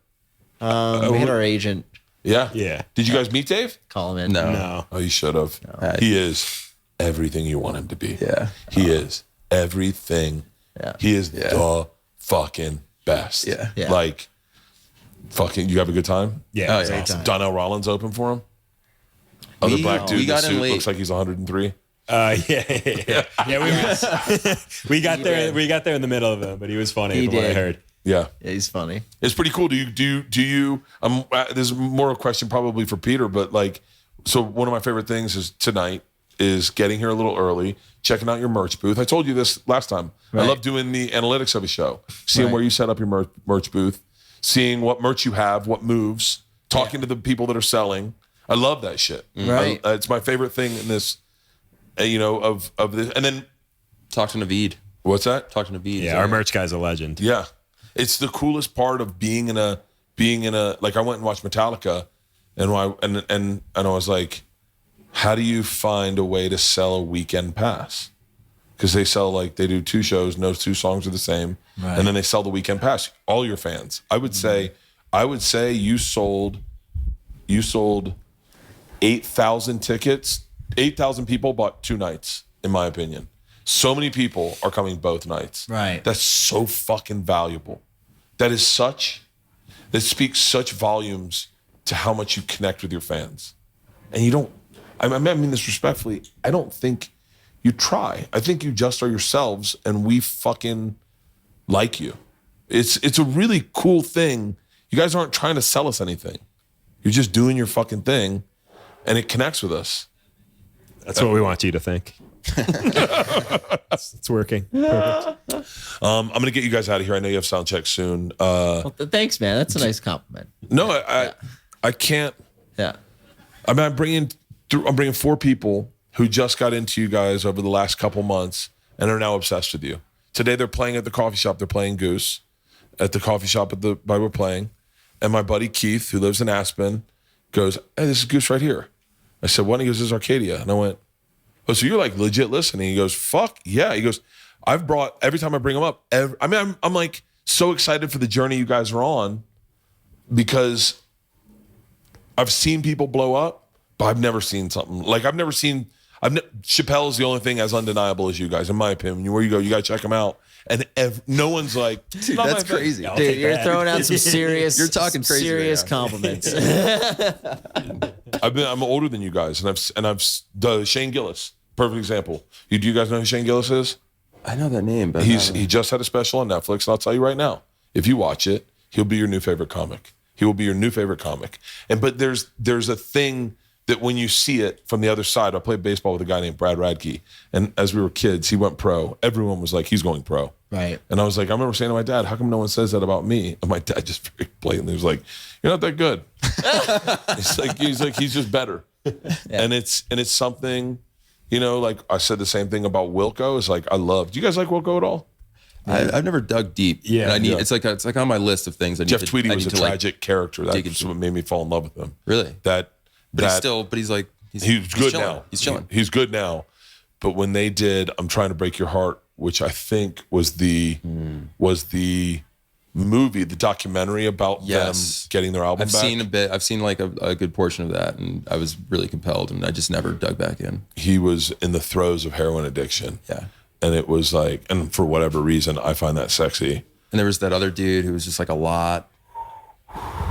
We had our agent Yeah. Yeah. Did you guys meet Dave? call him in. No. Oh, you should have. He is everything you want him to be. Yeah. He is everything. Yeah. He is the fucking best. Yeah. Yeah. Like, fucking, you have a good time? Yeah. Oh, it was yeah. awesome. Donnell Rollins open for him? Other We- black dude we in the got in suit late. looks like he's 103. We got there. We got there in the middle of him, but he was funny. He from what I did. heard. Yeah. Yeah, he's funny. It's pretty cool. Do you there's more a question probably for Peter, but like, so one of my favorite things is tonight is getting here a little early, checking out your merch booth. I told you this last time. Right. I love doing the analytics of a show, seeing Right. where you set up your merch booth, seeing what merch you have, what moves, talking to the people that are selling. I love that shit. Right. It's my favorite thing in this, of this. And then Talk to Naveed. what's that? Talk to Naveed. Yeah, our merch guy's a legend. Yeah. It's the coolest part of being in a like I went and watched Metallica and I was like, how do you find a way to sell a weekend pass? Because they sell like they do 2 shows and those 2 songs are the same. Right. And then they sell the weekend pass. All your fans. I would say you sold 8,000 tickets. 8,000 people bought 2 nights, in my opinion. So many people are coming both nights. Right. That's so fucking valuable. That speaks such volumes to how much you connect with your fans. And you don't, I mean this respectfully, I don't think you try. I think you just are yourselves and we fucking like you. It's a really cool thing. You guys aren't trying to sell us anything. You're just doing your fucking thing and it connects with us. That's what we want you to think. It's working. Perfect. I'm going to get you guys out of here. I know you have sound check soon. Well, thanks, man. That's a nice compliment. No, I can't. Yeah. I mean, I'm bringing 4 people who just got into you guys over the last couple months and are now obsessed with you. Today they're playing at the coffee shop. They're playing Goose at the coffee shop by we're playing. And my buddy Keith, who lives in Aspen, goes, hey, this is Goose right here. I said, what? And he goes, this is Arcadia. And I went, oh, so you're like legit listening? He goes, fuck yeah. He goes, I've brought, every time I bring him up, I'm like so excited for the journey you guys are on because I've seen people blow up, but I've never seen something. Like Chappelle is the only thing as undeniable as you guys, in my opinion. Where you go, you got to check him out. And no one's like, Dude, not that's my thing. crazy. Dude, you're throwing out some serious, You're talking crazy serious right now. compliments. I'm older than you guys, and I've the Shane Gillis, perfect example. Do you guys know who Shane Gillis is? I know that name, but He just had a special on Netflix, and I'll tell you right now, if you watch it, he'll be your new favorite comic. He will be your new favorite comic. But there's a thing that when you see it from the other side, I played baseball with a guy named Brad Radke, and as we were kids, he went pro. Everyone was like, he's going pro. Right. And I was like, I remember saying to my dad, how come no one says that about me? And my dad just very blatantly was like, you're not that good. he's just better. Yeah. And it's something, like I said the same thing about Wilco. It's like, do you guys like Wilco at all? I've never dug deep. Yeah. And it's like on my list of things I need Jeff to Tweedy I was need a to, like, tragic character. dig That's into. what made me fall in love with him. Really? But He's like He's good chilling. now. He's chilling. He's good now. But when they did I'm Trying to Break Your Heart, which I think was the movie, the documentary about them getting their album I've back. seen a bit. I've seen like a good portion of that, and I was really compelled, and I just never dug back in. He was in the throes of heroin addiction. Yeah. And it was like, and for whatever reason, I find that sexy. And there was that other dude who was just like a lot.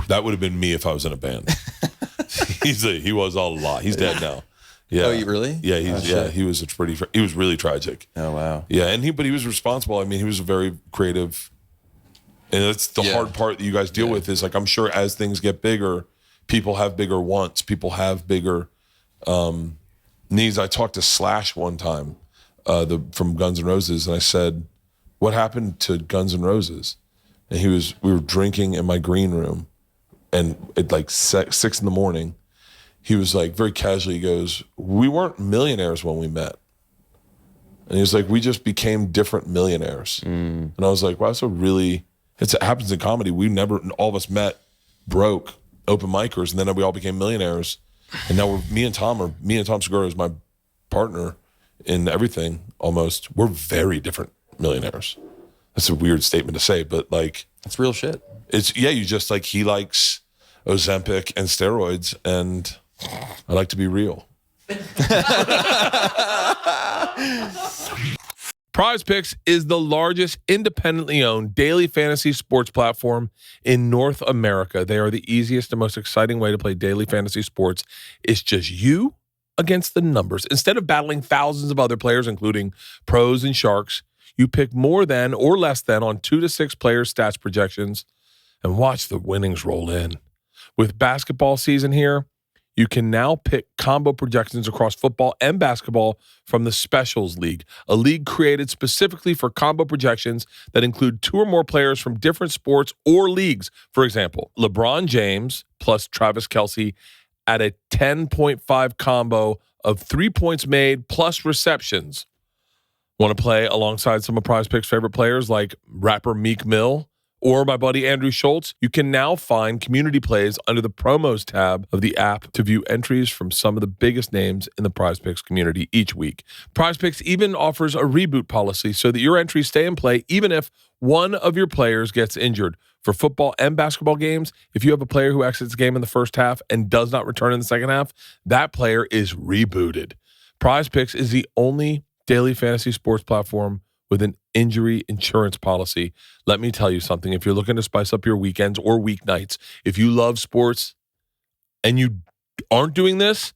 That would have been me if I was in a band. He was a lot. He's dead now. Yeah. Oh, you really? Yeah, he was he was really tragic. Oh, wow. Yeah, but he was responsible. I mean, he was a very creative, and that's the hard part that you guys deal with is like, I'm sure as things get bigger, people have bigger wants, people have bigger needs. I talked to Slash one time, from Guns N' Roses, and I said, what happened to Guns N' Roses? And we were drinking in my green room, and at like 6 a.m, he was like, very casually, he goes, we weren't millionaires when we met. And he was like, we just became different millionaires. And I was like, wow, it happens in comedy. All of us met broke open micers, and then we all became millionaires. And now me and Tom Segura is my partner in everything almost. We're very different millionaires. That's a weird statement to say, but like, That's real shit. you just like, he likes Ozempic and steroids, and I like to be real. Prize Picks is the largest independently owned daily fantasy sports platform in North America. They are the easiest and most exciting way to play daily fantasy sports. It's just you against the numbers. Instead of battling thousands of other players, including pros and sharks, you pick more than or less than on 2 to 6 players' stats projections and watch the winnings roll in. With basketball season here, you can now pick combo projections across football and basketball from the Specials League, a league created specifically for combo projections that include 2 or more players from different sports or leagues. For example, LeBron James plus Travis Kelce at a 10.5 combo of 3 points made plus receptions. Want to play alongside some of Prize Picks' favorite players like rapper Meek Mill or my buddy Andrew Schultz? You can now find community plays under the promos tab of the app to view entries from some of the biggest names in the Prize Picks community each week. Prize Picks even offers a reboot policy so that your entries stay in play even if one of your players gets injured. For football and basketball games, if you have a player who exits the game in the first half and does not return in the second half, that player is rebooted. Prize Picks is the only daily fantasy sports platform with an injury insurance policy. Let me tell you something. If you're looking to spice up your weekends or weeknights, if you love sports and you aren't doing this,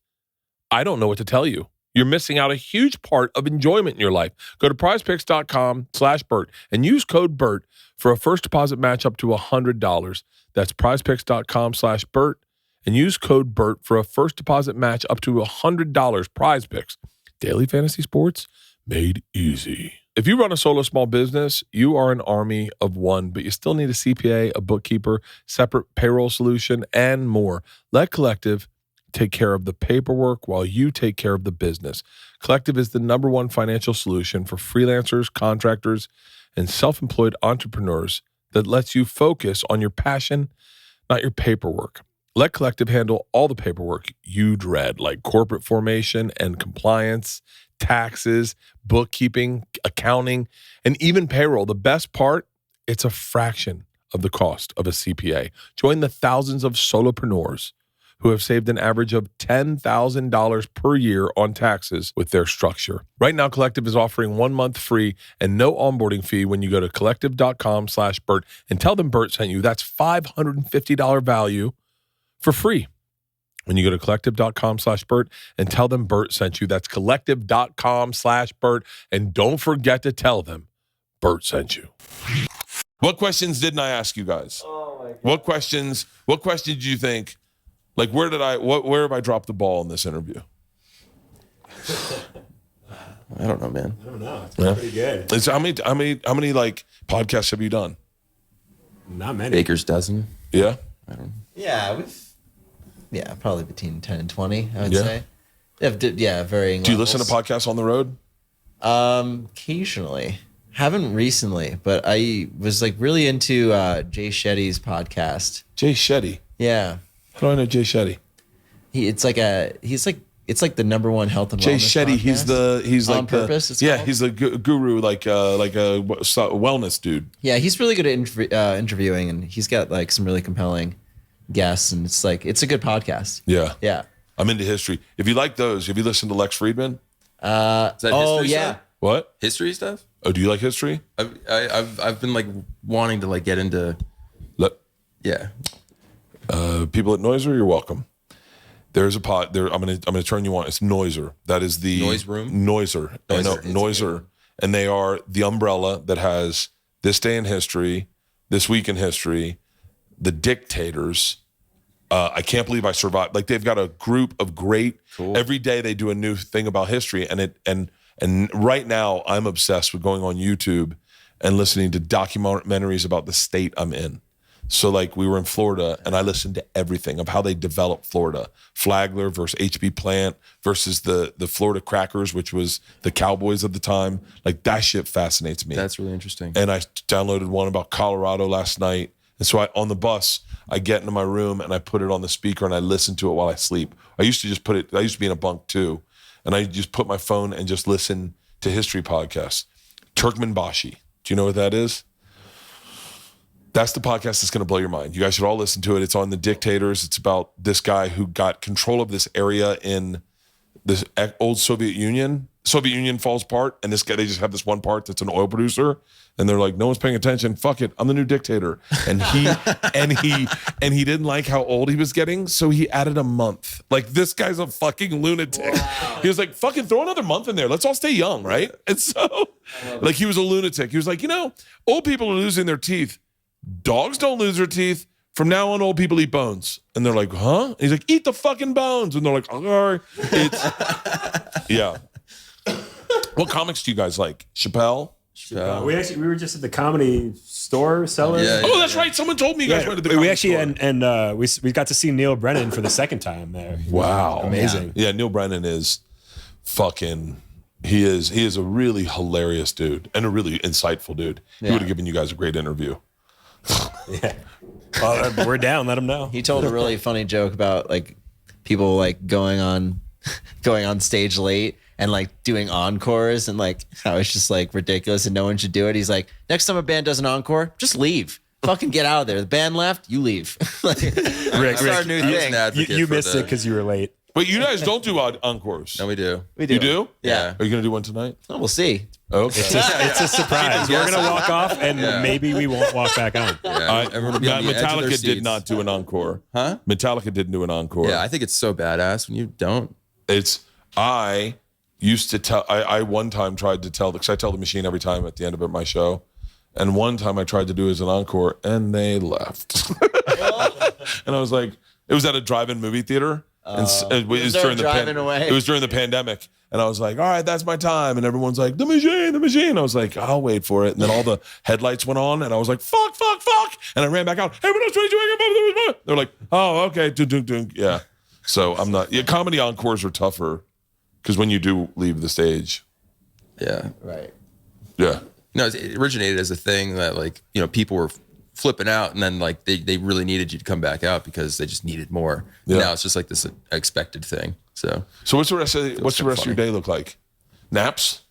I don't know what to tell you. You're missing out a huge part of enjoyment in your life. Go to prizepicks.com/Bert and use code BERT for a first deposit match up to $100. That's prizepicks.com/Bert and use code BERT for a first deposit match up to $100. Prize Picks. Daily fantasy sports made easy. If you run a solo small business, you are an army of one, but you still need a CPA, a bookkeeper, separate payroll solution, and more. Let Collective take care of the paperwork while you take care of the business. Collective is the #1 financial solution for freelancers, contractors, and self-employed entrepreneurs that lets you focus on your passion, not your paperwork. Let Collective handle all the paperwork you dread, like corporate formation and compliance, taxes, bookkeeping, accounting, and even payroll. The best part, it's a fraction of the cost of a CPA. Join the thousands of solopreneurs who have saved an average of $10,000 per year on taxes with their structure. Right now, Collective is offering 1 month free and no onboarding fee when you go to collective.com/Bert and tell them Bert sent you. That's $550 value for free when you go to collective.com/Bert and tell them Bert sent you. That's collective.com/Bert. And don't forget to tell them Bert sent you. What questions didn't I ask you guys? Oh my God. What questions did you think, like, where have I dropped the ball in this interview? I don't know, man. I don't know. It's pretty good. It's, how many like podcasts have you done? Not many. Baker's dozen. Yeah. Yeah, probably between 10 and 20, I would Yeah. say. Varying Do you levels. listen to podcasts on the road? Occasionally. Haven't recently, but I was like really into Jay Shetty's podcast. Jay Shetty. Yeah. How do I know Jay Shetty? He's like it's like the #1 health and Jay wellness Shetty, podcast. he's On like Purpose, it's yeah, called? he's the guru, like a wellness dude. Yeah, he's really good at interviewing, and he's got like some really compelling guests, and it's a good podcast. Yeah. Yeah. I'm into history. If you like those, have you listened to Lex Friedman? Is that history yeah. stuff? What? History stuff? Oh, do you like history? I've been like wanting to like get into yeah. People at Noiser, you're welcome. There's a pod there. I'm gonna turn you on. It's Noiser. That is the Noise Room? Noiser. Noiser. Noiser. And they are the umbrella that has This Day in History, This Week in History, The Dictators. I can't believe I survived. Like they've got a group of great. Cool. Every day they do a new thing about history, and right now I'm obsessed with going on YouTube and listening to documentaries about the state I'm in. So like we were in Florida and I listened to everything of how they developed Florida. Flagler versus HB Plant versus the Florida Crackers, which was the Cowboys at the time. Like that shit fascinates me. That's really interesting. And I downloaded one about Colorado last night. And so on the bus, I get into my room and I put it on the speaker and I listen to it while I sleep. I used to be in a bunk too. And I just put my phone and just listen to history podcasts. Turkmenbashi. Do you know what that is? That's the podcast that's going to blow your mind. You guys should all listen to it. It's on the dictators. It's about this guy who got control of this area in this old Soviet Union. Soviet Union falls apart, and this guy, they just have this one part that's an oil producer, and they're like, no one's paying attention. Fuck it, I'm the new dictator. And he and he didn't like how old he was getting, so he added a month. Like this guy's a fucking lunatic. Wow. He was like, fucking throw another month in there. Let's all stay young, right? And so, like, he was a lunatic. He was like, old people are losing their teeth. Dogs don't lose their teeth. From now on, old people eat bones. And they're like, huh? And he's like, eat the fucking bones. And they're like, okay. Yeah. What comics do you guys like? Chappelle? We were just at the Comedy Store cellar. Yeah, Oh, that's right. Someone told me you guys went to the we Comedy actually Store. we got to see Neil Brennan for the second time there. Wow. Amazing. Yeah, Neil Brennan is fucking, he is a really hilarious dude and a really insightful dude. He would have given you guys a great interview. Yeah. We're down. Let him know. He told a really funny joke about like people like going on stage late and like doing encores and like how it's just like ridiculous and no one should do it. He's like, next time a band does an encore, just leave. Fucking get out of there. The band left, you leave. Like, Rick, our new thing. You missed it because you were late. But you guys don't do encores. No, we do. We do. You do? Yeah. Are you going to do one tonight? Oh, we'll see. Okay. It's a surprise. We're gonna walk off and maybe we won't walk back on. Yeah, everyone will be on the edge of their Metallica did seats. not do an encore. Huh? Metallica didn't do an encore. Yeah, I think it's so badass when you don't. I used to tell, I one time tried to tell, because I tell the machine every time at the end of my show. And one time I tried to do as an encore and they left. And I was like, it was at a drive-in movie theater. And it was during away. It was during the pandemic. And I was like, all right, that's my time. And everyone's like, the machine. I was like, I'll wait for it. And then all the headlights went on and I was like, fuck. And I ran back out. Hey, what else are you doing? They're like, oh, okay. Yeah. So I'm not, comedy encores are tougher because when you do leave the stage. Yeah. Right. Yeah. No, it originated as a thing that like, people were flipping out and then like they really needed you to come back out because they just needed more. Yeah. Now it's just like this expected thing. So what's the rest of your day look like? Naps?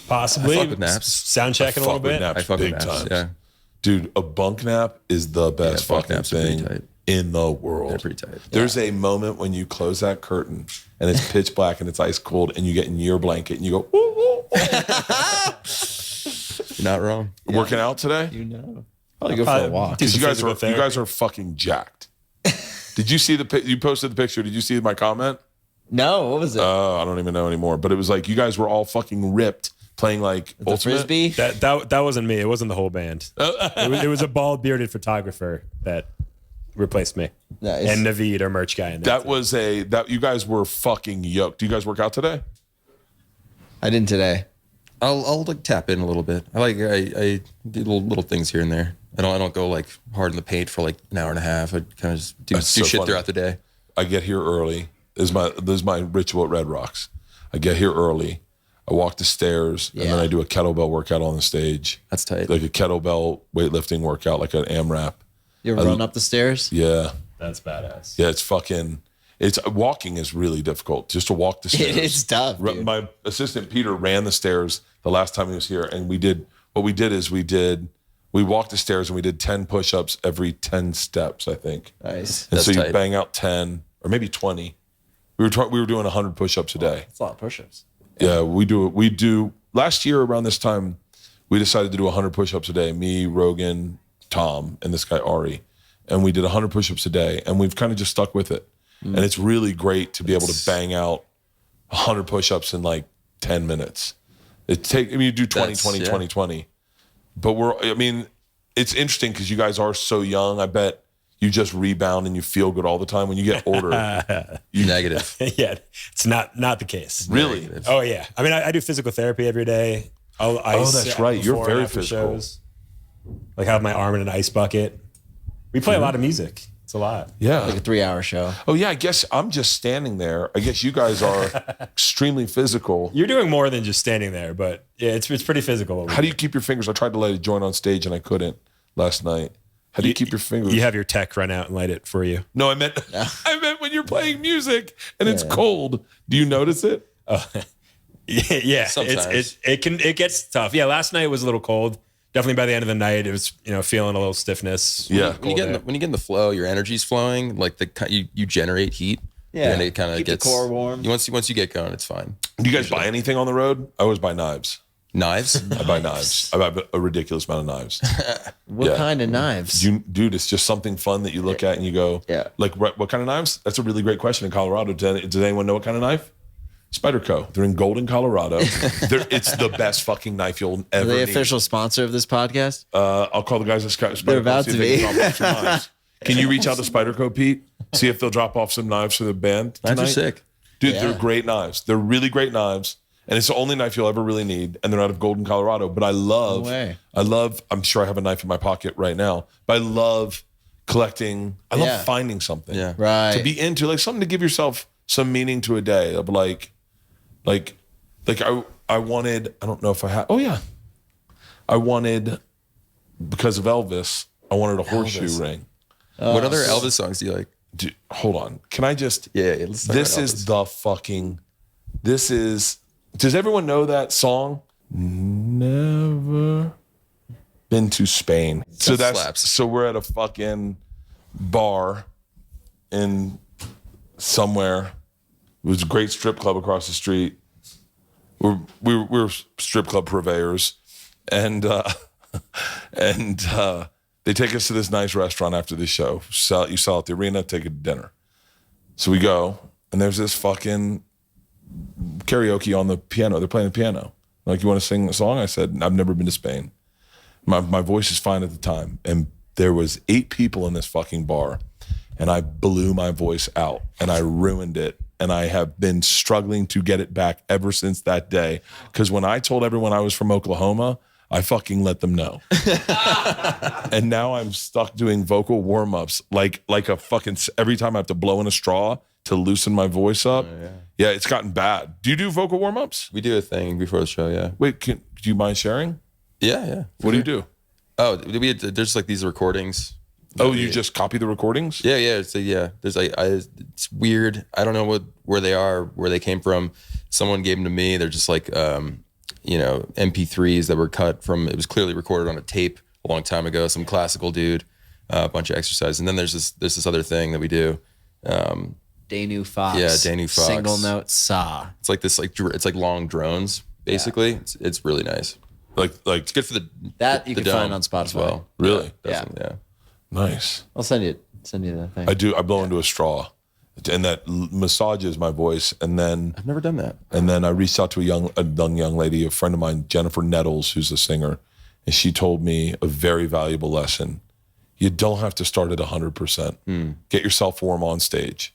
Possibly. I fuck with naps. Sound checking a little Fuck with bit. naps I fuck big with naps, time. yeah. Dude, a bunk nap is the best bunk fucking naps are pretty thing tight. in the world. They're pretty tight. There's a moment when you close that curtain and it's pitch black and it's ice cold and you get in your blanket and you go, ooh, ooh, ooh. You're not wrong. Working out today? Probably go for a walk. do Because some you physical therapy. guys are fucking jacked. Did you see you posted the picture? Did you see my comment? No, what was it? I don't even know anymore. But it was like you guys were all fucking ripped playing like the Ultimate. Frisbee? That wasn't me. It wasn't the whole band. It was a bald bearded photographer that replaced me. Nice. And Naveed, our merch guy. In That was that you guys were fucking yoked. Do you guys work out today? I didn't today. I'll like tap in a little bit. I do little things here and there. I don't go like hard in the paint for like an hour and a half. I kind of just do so shit funny. throughout the day. I get here early. This is my ritual at Red Rocks. I get here early. I walk the stairs and then I do a kettlebell workout on the stage. That's tight. Like a kettlebell weightlifting workout, like an AMRAP. You ever run up the stairs? Yeah. That's badass. Yeah, It's walking is really difficult. Just to walk the stairs. It's tough, dude. My assistant Peter ran the stairs the last time he was here, and we walked the stairs and we did 10 push-ups every 10 steps, I think. Nice. And That's so you tight. bang out 10 or maybe 20. We were doing 100 push-ups a day. It's a lot of push-ups. Yeah, we do. Last year around this time, we decided to do 100 push-ups a day. Me, Rogan, Tom, and this guy Ari, and we did 100 push-ups a day, and we've kind of just stuck with it. And it's really great to be able to bang out 100 push-ups in like 10 minutes. You do 20, 20, 20, 20. But it's interesting because you guys are so young. I bet you just rebound and you feel good all the time. When you get older, Negative. Yeah, it's not the case. really. Negative. Oh yeah, I mean, I do physical therapy every day. I'll ice that's right. You're before and very after physical. shows. Like have my arm in an ice bucket. We play a lot of music. It's a lot. Yeah. Like a 3-hour show. Oh yeah. I guess I'm just standing there. I guess you guys are extremely physical. You're doing more than just standing there, but yeah, it's pretty physical. How do you keep your fingers? I tried to light a joint on stage and I couldn't last night. How do you keep your fingers? You have your tech run out and light it for you. No, I meant when you're playing music and it's cold. Do you notice it? Yeah, Sometimes. it gets tough. Yeah, last night was a little cold. Definitely by the end of the night, it was feeling a little stiffness. Yeah. When you get in the flow, your energy's flowing. Like you generate heat. Yeah. And it kind of Keep the gets core warm. Once you get going, it's fine. Do you guys buy anything on the road? I always buy knives. Knives. I buy knives. I buy a ridiculous amount of knives. What Yeah. kind of knives? Dude, it's just something fun that you look at and you go, Yeah. Like, what kind of knives? That's a really great question in Colorado. Does anyone know what kind of knife? Spyderco. They're in Golden, Colorado. It's the best fucking knife you'll ever Are they need. official sponsor of this podcast? I'll call the guys at Spyderco. They're about see to if they be. can drop off some knives. Can you reach out to Spyderco, Pete? See if they'll drop off some knives for the band tonight? Knives are sick. Dude, Yeah. they're great knives. They're really great knives. And it's the only knife you'll ever really need. And they're out of Golden, Colorado. But No way. I'm sure I have a knife in my pocket right now. But I love collecting. I love Yeah. finding something. Yeah. Right. To be into, like something to give yourself some meaning to a day. Of like I wanted, I don't know if I had, I wanted, because of Elvis, I wanted a horseshoe ring. What other Elvis songs do you like? Dude, hold on. Can I just, Yeah, let's talk this about is Elvis. the fucking, does everyone know that song? Never been to Spain. So slaps. so we're at a fucking bar in somewhere. It was a great strip club across the street. We're strip club purveyors, and they take us to this nice restaurant after the show. You sell at the arena, take it to dinner. So we go, and there's this fucking karaoke on the piano. They're playing the piano. Like, you want to sing a song? I said, I've never been to Spain. My voice is fine at the time, and there was 8 people in this fucking bar, and I blew my voice out, and I ruined it. And I have been struggling to get it back ever since that day. Because when I told everyone I was from Oklahoma, I fucking let them know. And now I'm stuck doing vocal warm-ups like a fucking, every time I have to blow in a straw to loosen my voice up. Yeah, it's gotten bad. Do you do vocal warm-ups? We do a thing before the show. Yeah. Wait, do you mind sharing? Yeah. What do you do? Oh, there's like these recordings. Oh, you just copy the recordings? Yeah. So there's it's weird. I don't know where they are, where they came from. Someone gave them to me. They're just like, MP3s that were cut from. It was clearly recorded on a tape a long time ago. Some classical dude, a bunch of exercise, and then there's this other thing that we do. Danu Fox. Yeah, Danu Fox. Single note saw. It's like this, it's like long drones. Basically, it's really nice. Like It's good for the That you the can find dome on Spotify. as well. Really? Yeah. Yeah. Nice. I'll send you that thing. I do. I blow into a straw, and that massages my voice. And then I've never done that. I reached out to a young lady, a friend of mine, Jennifer Nettles, who's a singer, and she told me a very valuable lesson. You don't have to start at 100%. Get yourself warm on stage,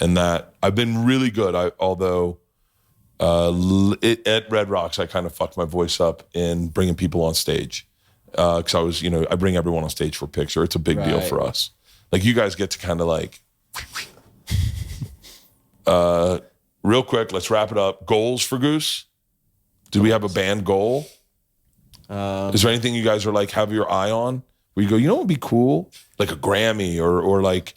and that I've been really good. Although at Red Rocks, I kind of fucked my voice up in bringing people on stage. Because I was, I bring everyone on stage for a picture. It's a big deal Right. for us. Like, you guys get to kind of like, real quick, let's wrap it up. Goals for Goose? Do we have a band goal? Is there anything you guys are like, have your eye on? Where you go, what would be cool? Like a Grammy or like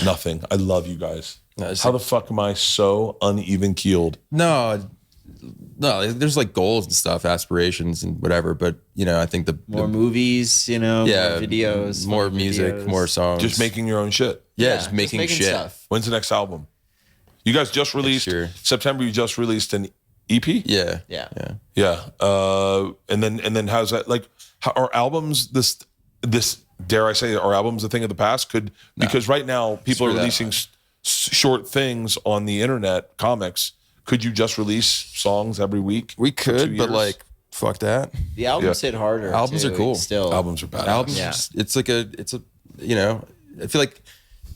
nothing. I love you guys. How the fuck am I so uneven keeled? No, there's like goals and stuff, aspirations and whatever. But I think more movies, more videos, more music, videos. more songs. Just making your own shit. Yeah, just making shit. Stuff. When's the next album? You guys just released September. You just released an EP. Yeah. And then how's that like? How, are albums this? Dare I say, are albums a thing of the past? Because right now people are releasing short things on the internet, comics. Could you just release songs every week? We could, but like, fuck that. The albums hit harder. Albums are cool. Still, albums are bad. Albums, it's a. I feel like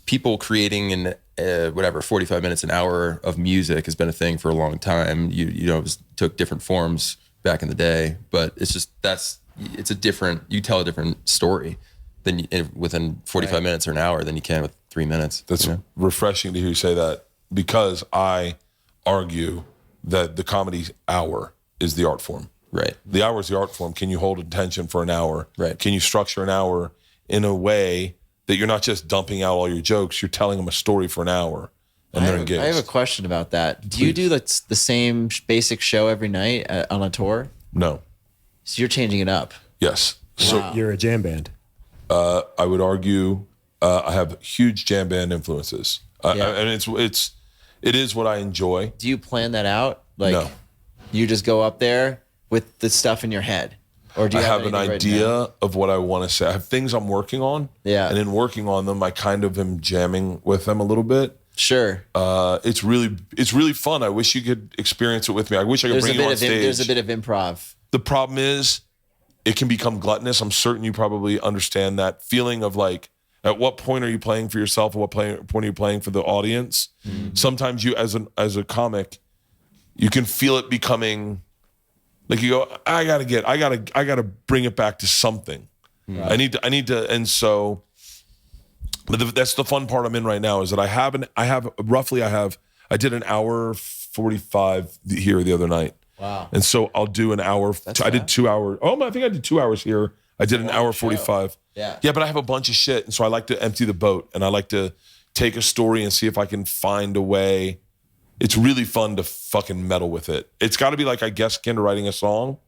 people creating in 45 minutes, an hour of music has been a thing for a long time. It took different forms back in the day, but it's just you tell a different story than within 45 minutes or an hour than you can with 3 minutes. That's refreshing to hear you say that, because I argue that the comedy hour is the art form. Right. The hour is the art form. Can you hold attention for an hour? Right. Can you structure an hour in a way that you're not just dumping out all your jokes, you're telling them a story for an hour and they're engaged? I have a question about that. Do you do the same basic show every night on a tour? No. So you're changing it up. Yes. So You're a jam band. I would argue I have huge jam band influences. And it is what I enjoy. Do you plan that out? Like, No. You just go up there with the stuff in your head? Or do you I have an anything idea written down? of what I want to say. I have things I'm working on. Yeah. And in working on them, I kind of am jamming with them a little bit. Sure. It's really fun. I wish you could experience it with me. I wish I could bring you on stage. There's a bit of improv. The problem is it can become gluttonous. I'm certain you probably understand that feeling of like, at what point are you playing for yourself? At what point are you playing for the audience? Mm-hmm. Sometimes you, as a comic, you can feel it becoming like you go, I gotta bring it back to something. Right. I need to, and so, but that's the fun part I'm in right now is that I did an hour 45 here the other night. Wow. And so I'll do an hour. I did 2 hours. I think I did 2 hours here. I did an hour 45. Yeah. Yeah, but I have a bunch of shit. And so I like to empty the boat and I like to take a story and see if I can find a way. It's really fun to fucking meddle with it. It's got to be like, I guess, akin to writing a song.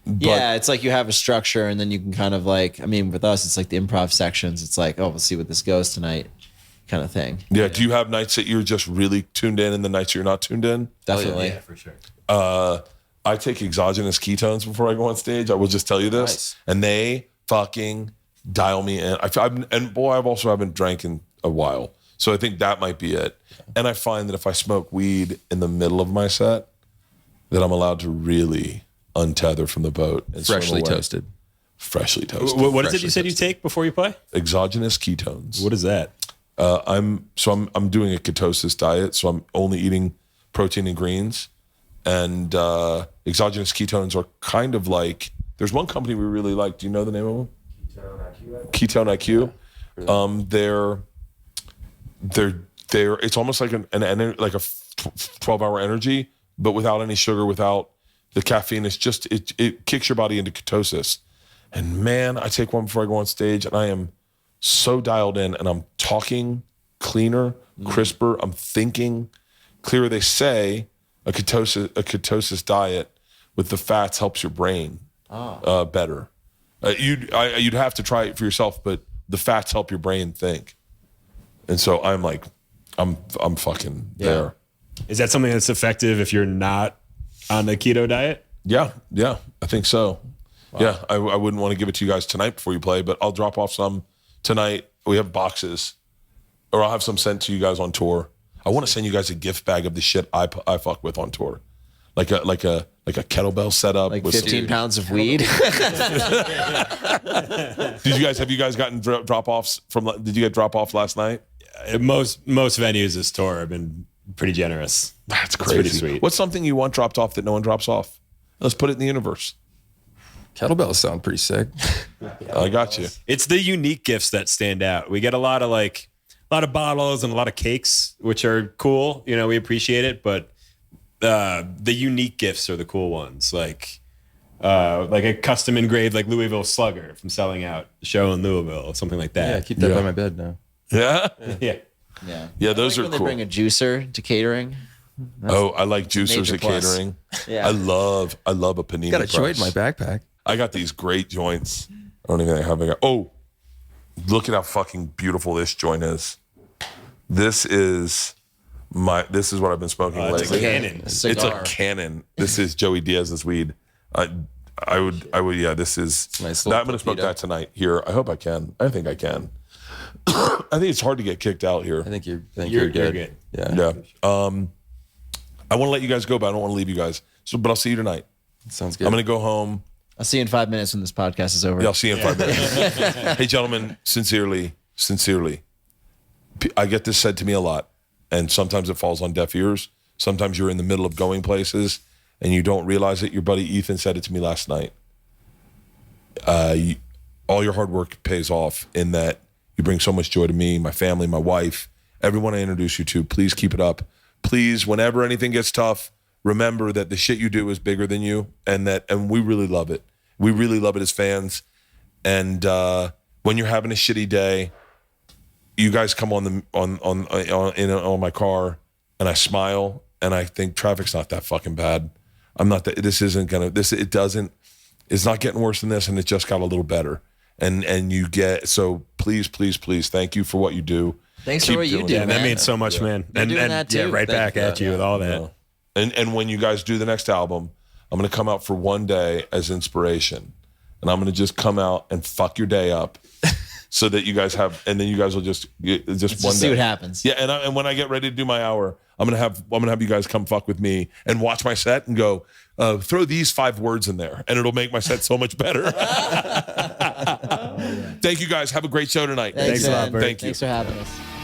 Yeah, it's like you have a structure and then you can kind of like, I mean, with us, it's like the improv sections. It's like, oh, we'll see what this goes tonight kind of thing. Yeah. Do you have nights that you're just really tuned in and the nights you're not tuned in? Definitely. Yeah, for sure. I take exogenous ketones before I go on stage. I will just tell you this. Nice. And they fucking dial me in. I've also haven't drank in a while. So I think that might be it. And I find that if I smoke weed in the middle of my set, that I'm allowed to really untether from the boat and Freshly toasted. Freshly toasted. What is it you said you take before you play? Exogenous ketones. What is that? I'm doing a ketosis diet, so I'm only eating protein and greens. And exogenous ketones are kind of like, there's one company we really like. Do you know the name of them? Ketone IQ. They're it's almost like like a 12-hour energy, but without any sugar, without the caffeine. It's just it kicks your body into ketosis. And man, I take one before I go on stage, and I am so dialed in, and I'm talking cleaner, crisper. I'm thinking clearer. They say a ketosis diet with the fats helps your brain better. You'd have to try it for yourself, but the fats help your brain think. And so I'm like, I'm fucking there. Is that something that's effective if you're not on the keto diet? Yeah, I think so. Wow. Yeah, I wouldn't want to give it to you guys tonight before you play, but I'll drop off some tonight. We have boxes, or I'll have some sent to you guys on tour. I want to send you guys a gift bag of the shit I fuck with on tour, like a kettlebell setup, like with 15 pounds of weed. Have you guys gotten drop offs from? Did you get drop off last night? Most venues this tour have been pretty generous. That's It's crazy. pretty sweet. What's something you want dropped off that no one drops off? Let's put it in the universe. Kettlebells sound pretty sick. I got you. It's the unique gifts that stand out. We get a lot of bottles and a lot of cakes, which are cool. We appreciate it, but the unique gifts are the cool ones. Like a custom engraved like Louisville Slugger from Selling Out, the show in Louisville, something like Yeah, that. keep that by my bed now. Yeah. Yeah. Yeah, those I like are when cool. They bring a jujuicer to catering. I like juicers major at plus. catering. Yeah. I love a panini Got a joint in press. my backpack. I got these great joints. I don't even have. Oh, look at how fucking beautiful this joint is. This is what I've been smoking It's a lately. cannon. It's a cannon. This is Joey Diaz's weed. I would. Yeah. This is. Nice I'm little gonna smoke torpedo. that tonight. Here. I hope I can. I think I can. I think it's hard to get kicked out here. I think you're You're good. good. Yeah. Yeah. I want to let you guys go, but I don't want to leave you guys. So, but I'll see you tonight. Sounds good. I'm gonna go home. I'll see you in 5 minutes when this podcast is over. Yeah, I'll see you in 5 minutes. Hey, gentlemen, sincerely, I get this said to me a lot, and sometimes it falls on deaf ears. Sometimes you're in the middle of going places, and you don't realize it. Your buddy Ethan said it to me last night. All your hard work pays off in that you bring so much joy to me, my family, my wife, everyone I introduce you to. Please keep it up. Please, whenever anything gets tough, remember that the shit you do is bigger than you, and we really love it. We really love it as fans. And when you're having a shitty day, you guys come on my car, and I smile, and I think traffic's not that fucking bad. It's not getting worse than this, and it just got a little better. And you get, so please, thank you for what you do. Thanks Keep for what you doing do, it. Yeah, that man. means so much, man. And doing that too. right Thank back you. at you with all that. And when you guys do the next album, I'm going to come out for one day as inspiration. And I'm going to just come out and fuck your day up so that you guys have, and then you guys will just one Just day. see what happens. Yeah, and when I get ready to do my hour, I'm gonna have you guys come fuck with me and watch my set and go, throw these 5 words in there, and it'll make my set so much better. Thank you guys. Have a great show tonight. Thanks a lot, man. Bert. Thank you. Thanks for having us.